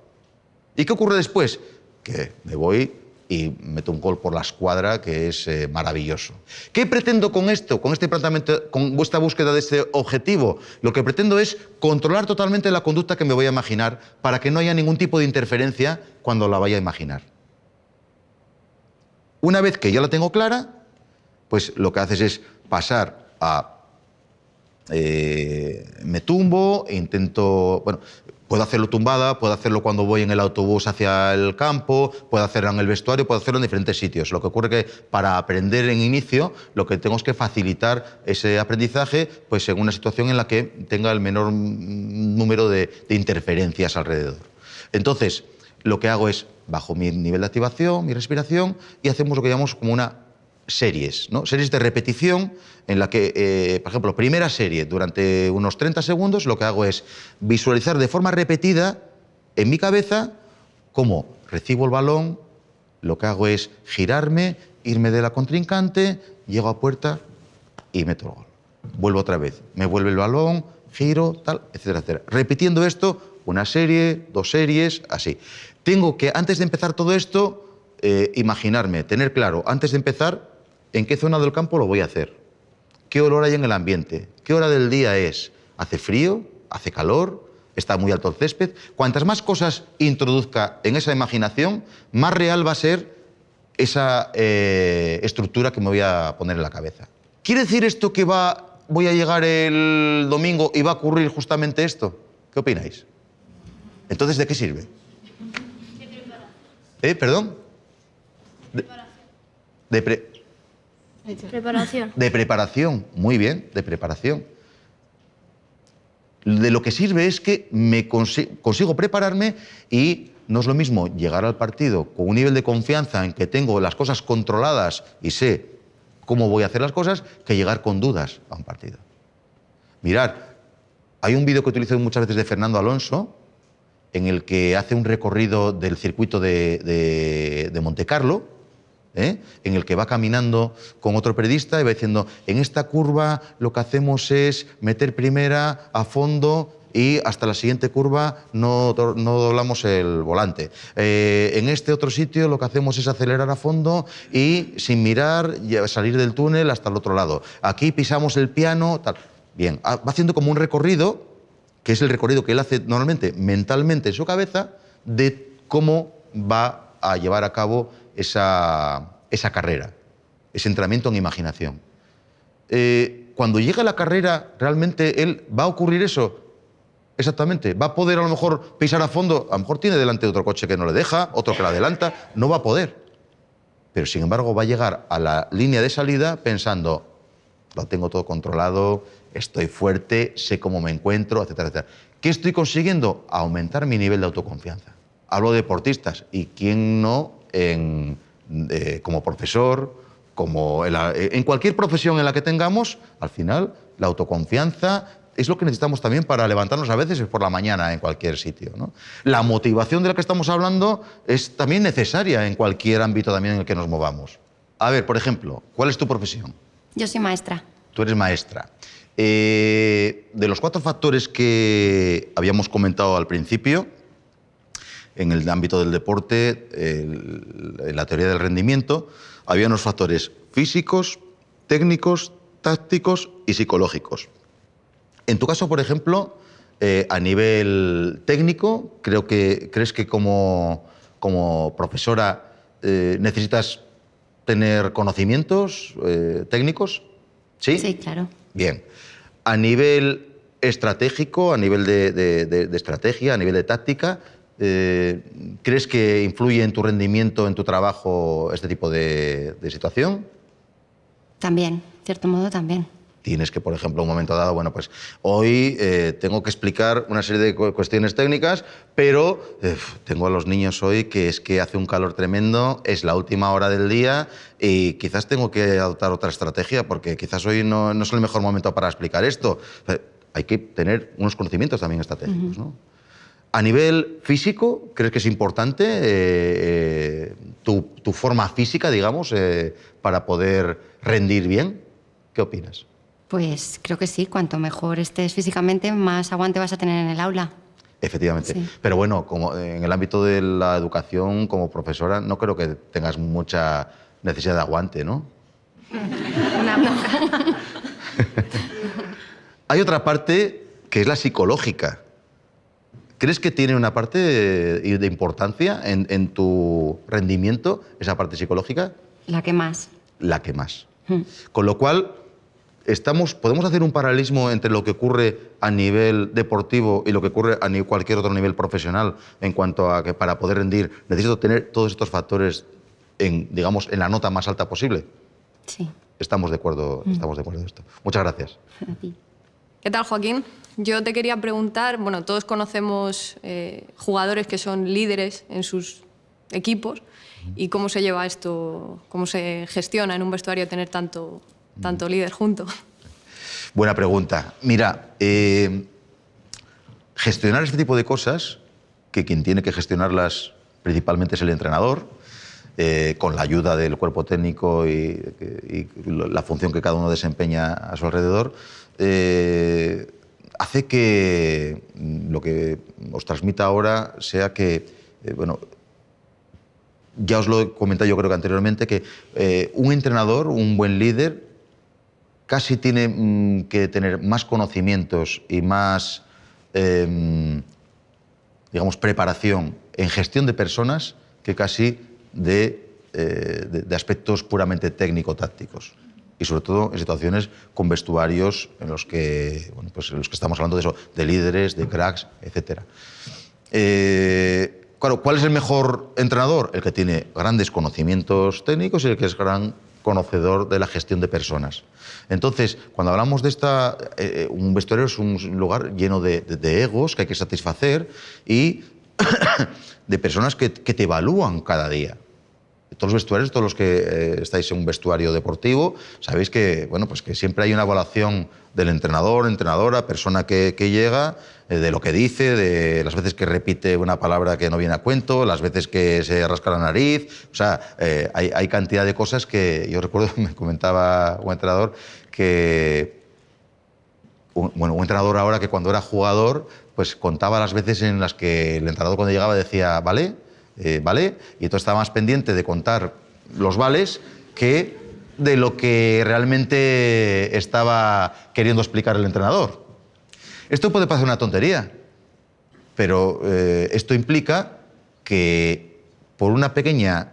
¿Y qué ocurre después? Que me voy y meto un gol por la escuadra que es maravilloso. ¿Qué pretendo con esto, con este planteamiento, con vuestra búsqueda de este objetivo? Lo que pretendo es controlar totalmente la conducta que me voy a imaginar para que no haya ningún tipo de interferencia cuando la vaya a imaginar. Una vez que ya la tengo clara, pues lo que haces es pasar a... me tumbo e intento... Bueno, puedo hacerlo tumbada, puedo hacerlo cuando voy en el autobús hacia el campo, puedo hacerlo en el vestuario, puedo hacerlo en diferentes sitios. Lo que ocurre que para aprender en inicio, lo que tengo es que facilitar ese aprendizaje pues, en una situación en la que tenga el menor número de interferencias alrededor. Entonces, lo que hago es, bajo mi nivel de activación, mi respiración, y hacemos lo que llamamos como una series, ¿no? Series de repetición en la que, por ejemplo, primera serie, durante unos 30 segundos, lo que hago es visualizar de forma repetida en mi cabeza cómo recibo el balón, lo que hago es girarme, irme de la contrincante, llego a puerta y meto el gol. Vuelvo otra vez, me vuelve el balón, giro, tal, etcétera, etcétera. Repitiendo esto, una serie, 2 series, así. Tengo que, antes de empezar todo esto, imaginarme, tener claro, antes de empezar, en qué zona del campo lo voy a hacer, qué olor hay en el ambiente, qué hora del día es, hace frío, hace calor, está muy alto el césped. Cuantas más cosas introduzca en esa imaginación, más real va a ser esa estructura que me voy a poner en la cabeza. ¿Quiere decir esto que voy a llegar el domingo y va a ocurrir justamente esto? ¿Qué opináis? Entonces, ¿de qué sirve? ¿Perdón? Preparación. De preparación, muy bien, de preparación. De lo que sirve es que consigo prepararme y no es lo mismo llegar al partido con un nivel de confianza en que tengo las cosas controladas y sé cómo voy a hacer las cosas, que llegar con dudas a un partido. Mirad, hay un vídeo que utilizo muchas veces de Fernando Alonso, en el que hace un recorrido del circuito de Montecarlo, en el que va caminando con otro periodista y va diciendo, en esta curva lo que hacemos es meter primera a fondo y hasta la siguiente curva no doblamos el volante. En este otro sitio lo que hacemos es acelerar a fondo y sin mirar salir del túnel hasta el otro lado. Aquí pisamos el piano, tal. Bien, va haciendo como un recorrido, que es el recorrido que él hace normalmente mentalmente en su cabeza, de cómo va a llevar a cabo esa carrera, ese entrenamiento en imaginación. Cuando llega la carrera, ¿realmente él va a ocurrir eso? Exactamente. ¿Va a poder a lo mejor pisar a fondo? A lo mejor tiene delante otro coche que no le deja, otro que la adelanta, no va a poder. Pero sin embargo va a llegar a la línea de salida pensando, lo tengo todo controlado, estoy fuerte, sé cómo me encuentro, etcétera, etcétera. ¿Qué estoy consiguiendo? Aumentar mi nivel de autoconfianza. Hablo de deportistas y quién no como profesor, como en cualquier profesión en la que tengamos, al final la autoconfianza es lo que necesitamos también para levantarnos a veces por la mañana en cualquier sitio, ¿no? La motivación de la que estamos hablando es también necesaria en cualquier ámbito también en el que nos movamos. A ver, por ejemplo, ¿cuál es tu profesión? Yo soy maestra. Tú eres maestra. De los 4 factores que habíamos comentado al principio, en el ámbito del deporte, en la teoría del rendimiento, había unos factores físicos, técnicos, tácticos y psicológicos. En tu caso, por ejemplo, a nivel técnico, ¿crees que como profesora necesitas tener conocimientos técnicos? ¿Sí? Sí, claro. Bien. A nivel estratégico, a nivel de estrategia, a nivel de táctica, ¿crees que influye en tu rendimiento, en tu trabajo, este tipo de situación? También, en cierto modo también. Tienes que, por ejemplo, en un momento dado, bueno, pues hoy tengo que explicar una serie de cuestiones técnicas, pero tengo a los niños hoy que es que hace un calor tremendo, es la última hora del día y quizás tengo que adoptar otra estrategia porque quizás hoy no es el mejor momento para explicar esto. Hay que tener unos conocimientos también estratégicos, ¿no? A nivel físico, ¿crees que es importante tu forma física, digamos, para poder rendir bien? ¿Qué opinas? Pues creo que sí, cuanto mejor estés físicamente, más aguante vas a tener en el aula. Efectivamente. Sí. Pero bueno, como en el ámbito de la educación, como profesora, no creo que tengas mucha necesidad de aguante, ¿no? Hay otra parte que es la psicológica. ¿Crees que tiene una parte de importancia en tu rendimiento, esa parte psicológica? La que más. La que más. Con lo cual, podemos hacer un paralelismo entre lo que ocurre a nivel deportivo y lo que ocurre a cualquier otro nivel profesional, en cuanto a que para poder rendir necesito tener todos estos factores digamos, en la nota más alta posible. Sí. Estamos de acuerdo en esto. Muchas gracias. A ti. ¿Qué tal, Joaquín? Yo te quería preguntar, bueno, todos conocemos jugadores que son líderes en sus equipos, y cómo se lleva esto, cómo se gestiona en un vestuario tener tanto líder junto. Buena pregunta. Mira, gestionar este tipo de cosas, que quien tiene que gestionarlas principalmente es el entrenador, con la ayuda del cuerpo técnico y la función que cada uno desempeña a su alrededor, hace que lo que os transmita ahora sea que, bueno, ya os lo he comentado yo creo que anteriormente, que un entrenador, un buen líder, casi tiene que tener más conocimientos y más, digamos, preparación en gestión de personas que casi de aspectos puramente técnico-tácticos. Y sobre todo en situaciones con vestuarios en los que, bueno, pues en los que estamos hablando de eso, de líderes, de cracks, etc. Claro, ¿cuál es el mejor entrenador? El que tiene grandes conocimientos técnicos y el que es gran conocedor de la gestión de personas. Entonces, cuando hablamos de un vestuario es un lugar lleno de egos que hay que satisfacer y de personas que te evalúan cada día. Todos los vestuarios, todos los que estáis en un vestuario deportivo, sabéis que, bueno, pues que siempre hay una evaluación del entrenador, entrenadora, persona que llega, de lo que dice, de las veces que repite una palabra que no viene a cuento, las veces que se rasca la nariz. O sea, hay cantidad de cosas que yo recuerdo, me comentaba un entrenador que, un entrenador ahora que cuando era jugador, pues contaba las veces en las que el entrenador cuando llegaba decía, ¿vale? ¿Vale? Y entonces estaba más pendiente de contar los vales que de lo que realmente estaba queriendo explicar el entrenador. Esto puede parecer una tontería, pero esto implica que por una pequeña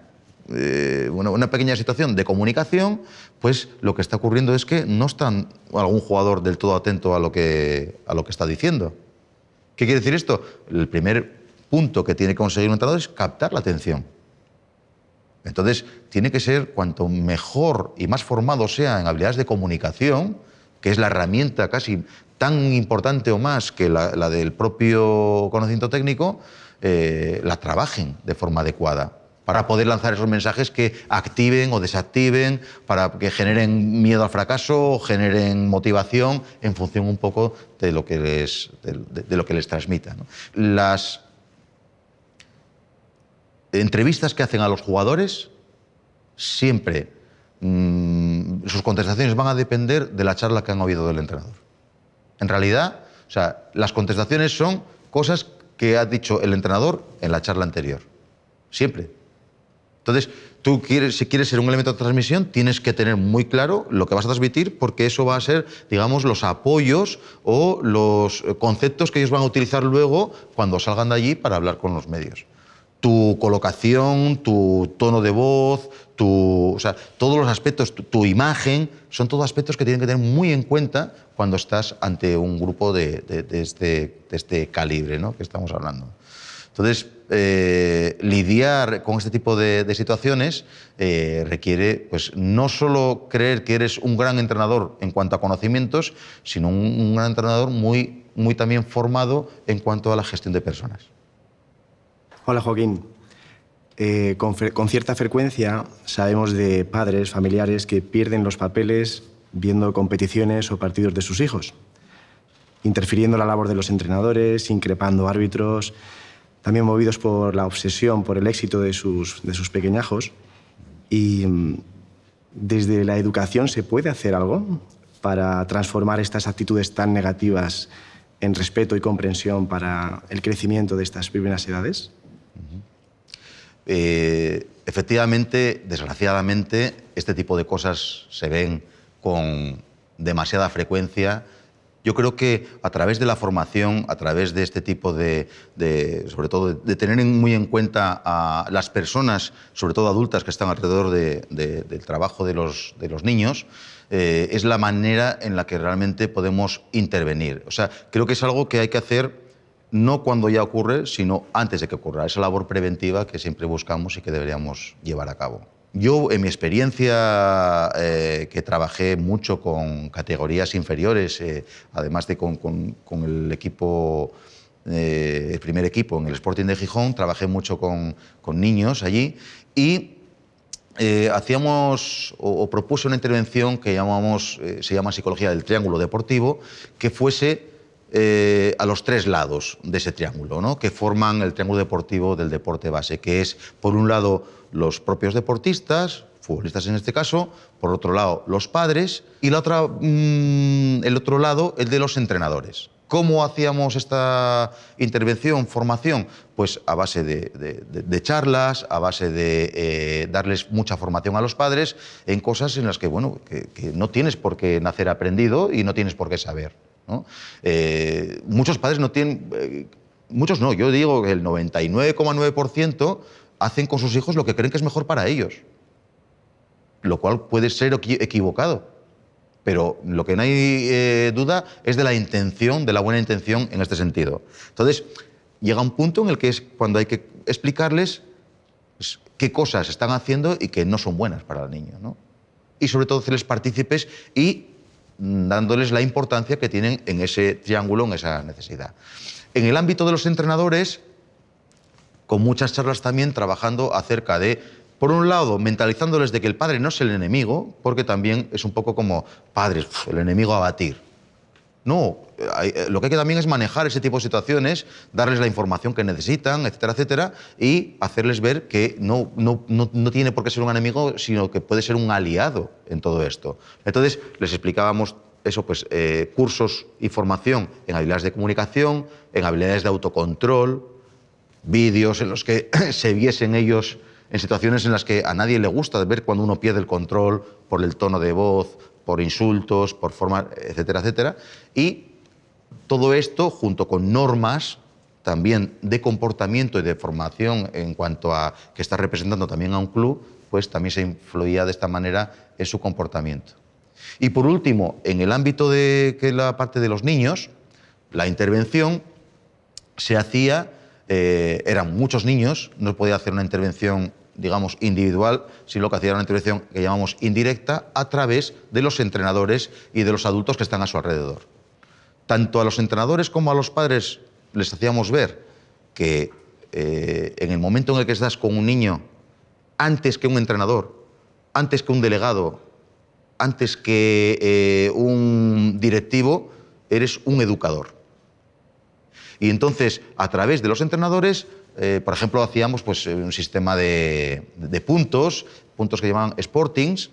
situación de comunicación, pues lo que está ocurriendo es que no está algún jugador del todo atento a lo que está diciendo. ¿Qué quiere decir esto? El primer punto que tiene que conseguir un entrenador es captar la atención. Entonces, tiene que ser cuanto mejor y más formado sea en habilidades de comunicación, que es la herramienta casi tan importante o más que la del propio conocimiento técnico, la trabajen de forma adecuada para poder lanzar esos mensajes que activen o desactiven, para que generen miedo al fracaso o generen motivación en función un poco de lo que les transmita, ¿no? Las entrevistas que hacen a los jugadores, siempre sus contestaciones van a depender de la charla que han oído del entrenador. En realidad, o sea, las contestaciones son cosas que ha dicho el entrenador en la charla anterior. Siempre. Entonces, si quieres ser un elemento de transmisión, tienes que tener muy claro lo que vas a transmitir, porque eso va a ser, digamos, los apoyos o los conceptos que ellos van a utilizar luego cuando salgan de allí para hablar con los medios. Tu colocación, tu tono de voz, o sea, todos los aspectos, tu imagen, son todos aspectos que tienen que tener muy en cuenta cuando estás ante un grupo de este calibre, ¿no?, que estamos hablando. Entonces, lidiar con este tipo de situaciones requiere, pues, no solo creer que eres un gran entrenador en cuanto a conocimientos, sino un gran entrenador muy también formado en cuanto a la gestión de personas. Hola, Joaquín. Con cierta frecuencia sabemos de padres, familiares que pierden los papeles viendo competiciones o partidos de sus hijos, interfiriendo en la labor de los entrenadores, increpando árbitros, también movidos por la obsesión por el éxito de sus pequeñajos. Y desde la educación, ¿se puede hacer algo para transformar estas actitudes tan negativas en respeto y comprensión para el crecimiento de estas primeras edades? Efectivamente, desgraciadamente, este tipo de cosas se ven con demasiada frecuencia. Yo creo que a través de la formación, a través de este tipo sobre todo de tener muy en cuenta a las personas, sobre todo adultas que están alrededor del trabajo de los niños, es la manera en la que realmente podemos intervenir. O sea, creo que es algo que hay que hacer no cuando ya ocurre, sino antes de que ocurra. Esa labor preventiva que siempre buscamos y que deberíamos llevar a cabo. Yo, en mi experiencia, que trabajé mucho con categorías inferiores, además de con el equipo, el primer equipo en el Sporting de Gijón, trabajé mucho con niños allí y hacíamos o propuse una intervención que se llama psicología del triángulo deportivo, que fuese a los tres lados de ese triángulo, ¿no?, que forman el triángulo deportivo del deporte base, que es, por un lado, los propios deportistas, futbolistas en este caso, por otro lado, los padres, y el otro lado, el de los entrenadores. ¿Cómo hacíamos esta intervención, formación? Pues a base de charlas, a base de darles mucha formación a los padres en cosas en las que, bueno, que no tienes por qué nacer aprendido y no tienes por qué saber, ¿no? Muchos padres no tienen, muchos no, yo digo que el 99,9% hacen con sus hijos lo que creen que es mejor para ellos, lo cual puede ser equivocado, pero lo que no hay duda es de la intención, de la buena intención en este sentido. Entonces, llega un punto en el que es cuando hay que explicarles, pues, qué cosas están haciendo y que no son buenas para el niño, ¿no? Y sobre todo hacerles partícipes y dándoles la importancia que tienen en ese triángulo, en esa necesidad. En el ámbito de los entrenadores, con muchas charlas también trabajando acerca de, por un lado, mentalizándoles de que el padre no es el enemigo, porque también es un poco como padres, el enemigo a batir. No, lo que hay que también es manejar ese tipo de situaciones, darles la información que necesitan, etcétera, etcétera, y hacerles ver que no tiene por qué ser un enemigo, sino que puede ser un aliado en todo esto. Entonces, les explicábamos eso, pues, cursos y formación en habilidades de comunicación, en habilidades de autocontrol, vídeos en los que se viesen ellos en situaciones en las que a nadie le gusta ver cuando uno pierde el control por el tono de voz, por insultos, por forma, etcétera, etcétera. Y todo esto, junto con normas también de comportamiento y de formación en cuanto a que está representando también a un club, pues también se influía de esta manera en su comportamiento. Y por último, en el ámbito de que la parte de los niños, la intervención se hacía, eran muchos niños, no podía hacer una intervención, digamos, individual, sino que hacía una intervención que llamamos indirecta a través de los entrenadores y de los adultos que están a su alrededor. Tanto a los entrenadores como a los padres les hacíamos ver que en el momento en el que estás con un niño, antes que un entrenador, antes que un delegado, antes que un directivo, eres un educador. Y entonces, a través de los entrenadores, por ejemplo, hacíamos, pues, un sistema de puntos que llamaban sportings,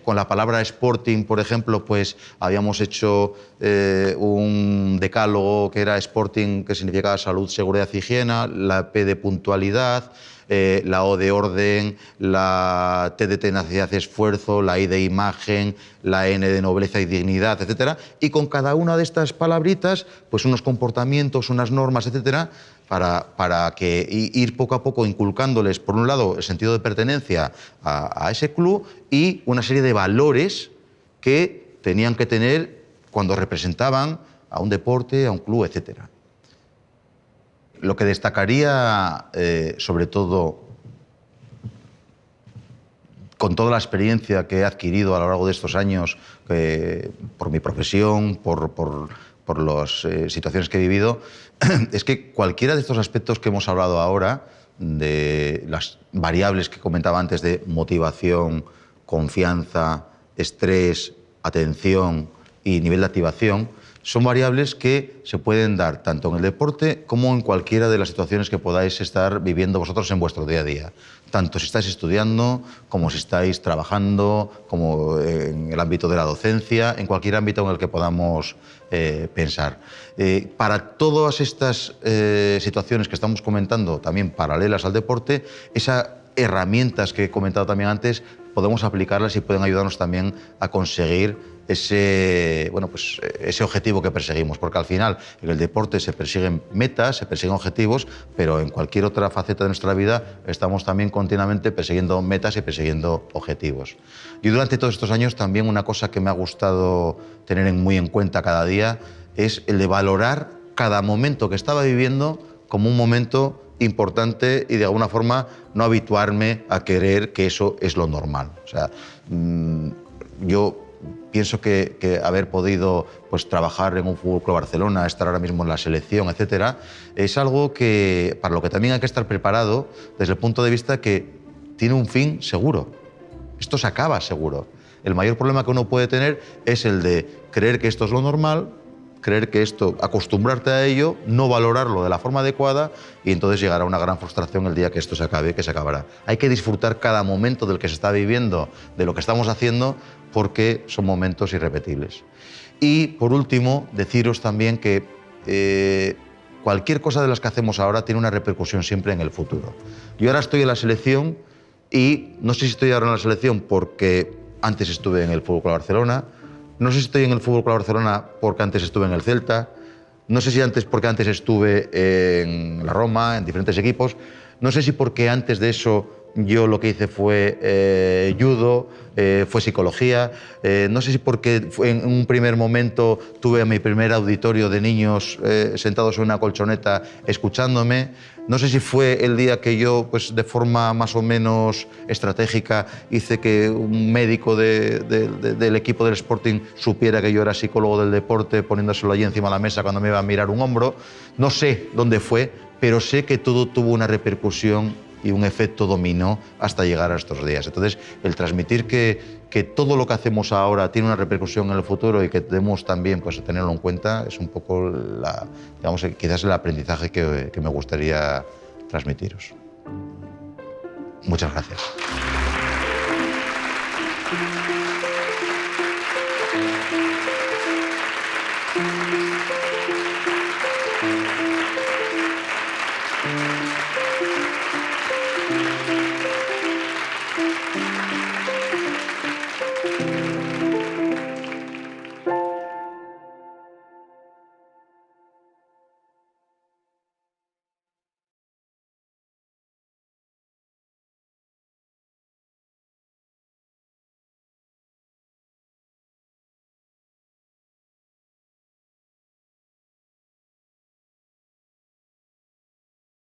Con la palabra Sporting, por ejemplo, pues habíamos hecho un decálogo que era Sporting, que significaba salud, seguridad y higiene, la P de puntualidad, la O de orden, la T de tenacidad y esfuerzo, la I de imagen, la N de nobleza y dignidad, etcétera. Y con cada una de estas palabritas, pues unos comportamientos, unas normas, etcétera, para que ir poco a poco inculcándoles, por un lado, el sentido de pertenencia a ese club y una serie de valores que tenían que tener cuando representaban a un deporte, a un club, etcétera. Lo que destacaría, sobre todo, con toda la experiencia que he adquirido a lo largo de estos años, por mi profesión, por las situaciones que he vivido, es que cualquiera de estos aspectos que hemos hablado ahora, de las variables que comentaba antes de motivación, confianza, estrés, atención y nivel de activación, son variables que se pueden dar tanto en el deporte como en cualquiera de las situaciones que podáis estar viviendo vosotros en vuestro día a día. Tanto si estáis estudiando, como si estáis trabajando, como en el ámbito de la docencia, en cualquier ámbito en el que podamos pensar. Para todas estas situaciones que estamos comentando, también paralelas al deporte, esas herramientas que he comentado también antes, podemos aplicarlas y pueden ayudarnos también a conseguir ese objetivo que perseguimos, porque al final en el deporte se persiguen metas, se persiguen objetivos, pero en cualquier otra faceta de nuestra vida estamos también continuamente persiguiendo metas y persiguiendo objetivos. Y durante todos estos años también una cosa que me ha gustado tener muy en cuenta cada día es el de valorar cada momento que estaba viviendo como un momento importante y de alguna forma no habituarme a creer que eso es lo normal. O sea, yo pienso que haber podido pues, trabajar en un Fútbol Club Barcelona, estar ahora mismo en la selección, etcétera, es algo que, para lo que también hay que estar preparado desde el punto de vista que tiene un fin seguro. Esto se acaba seguro. El mayor problema que uno puede tener es el de creer que esto es lo normal, creer que esto, acostumbrarte a ello, no valorarlo de la forma adecuada y entonces llegará una gran frustración el día que esto se acabe, que se acabará. Hay que disfrutar cada momento del que se está viviendo, de lo que estamos haciendo, porque son momentos irrepetibles. Y, por último, deciros también que cualquier cosa de las que hacemos ahora tiene una repercusión siempre en el futuro. Yo ahora estoy en la selección y no sé si estoy ahora en la selección porque antes estuve en el Fútbol Club Barcelona, no sé si estoy en el Fútbol Club Barcelona porque antes estuve en el Celta, no sé si porque antes estuve en la Roma, en diferentes equipos, no sé si porque antes de eso yo lo que hice fue judo, fue psicología, no sé si porque en un primer momento tuve mi primer auditorio de niños sentados en una colchoneta escuchándome, no sé si fue el día que yo, pues, de forma más o menos estratégica, hice que un médico del equipo del Sporting supiera que yo era psicólogo del deporte, poniéndoselo allí encima de la mesa cuando me iba a mirar un hombro. No sé dónde fue, pero sé que todo tuvo una repercusión y un efecto dominó hasta llegar a estos días. Entonces, el transmitir que todo lo que hacemos ahora tiene una repercusión en el futuro y que debemos también, pues, tenerlo en cuenta es un poco quizás el aprendizaje que me gustaría transmitiros. Muchas gracias.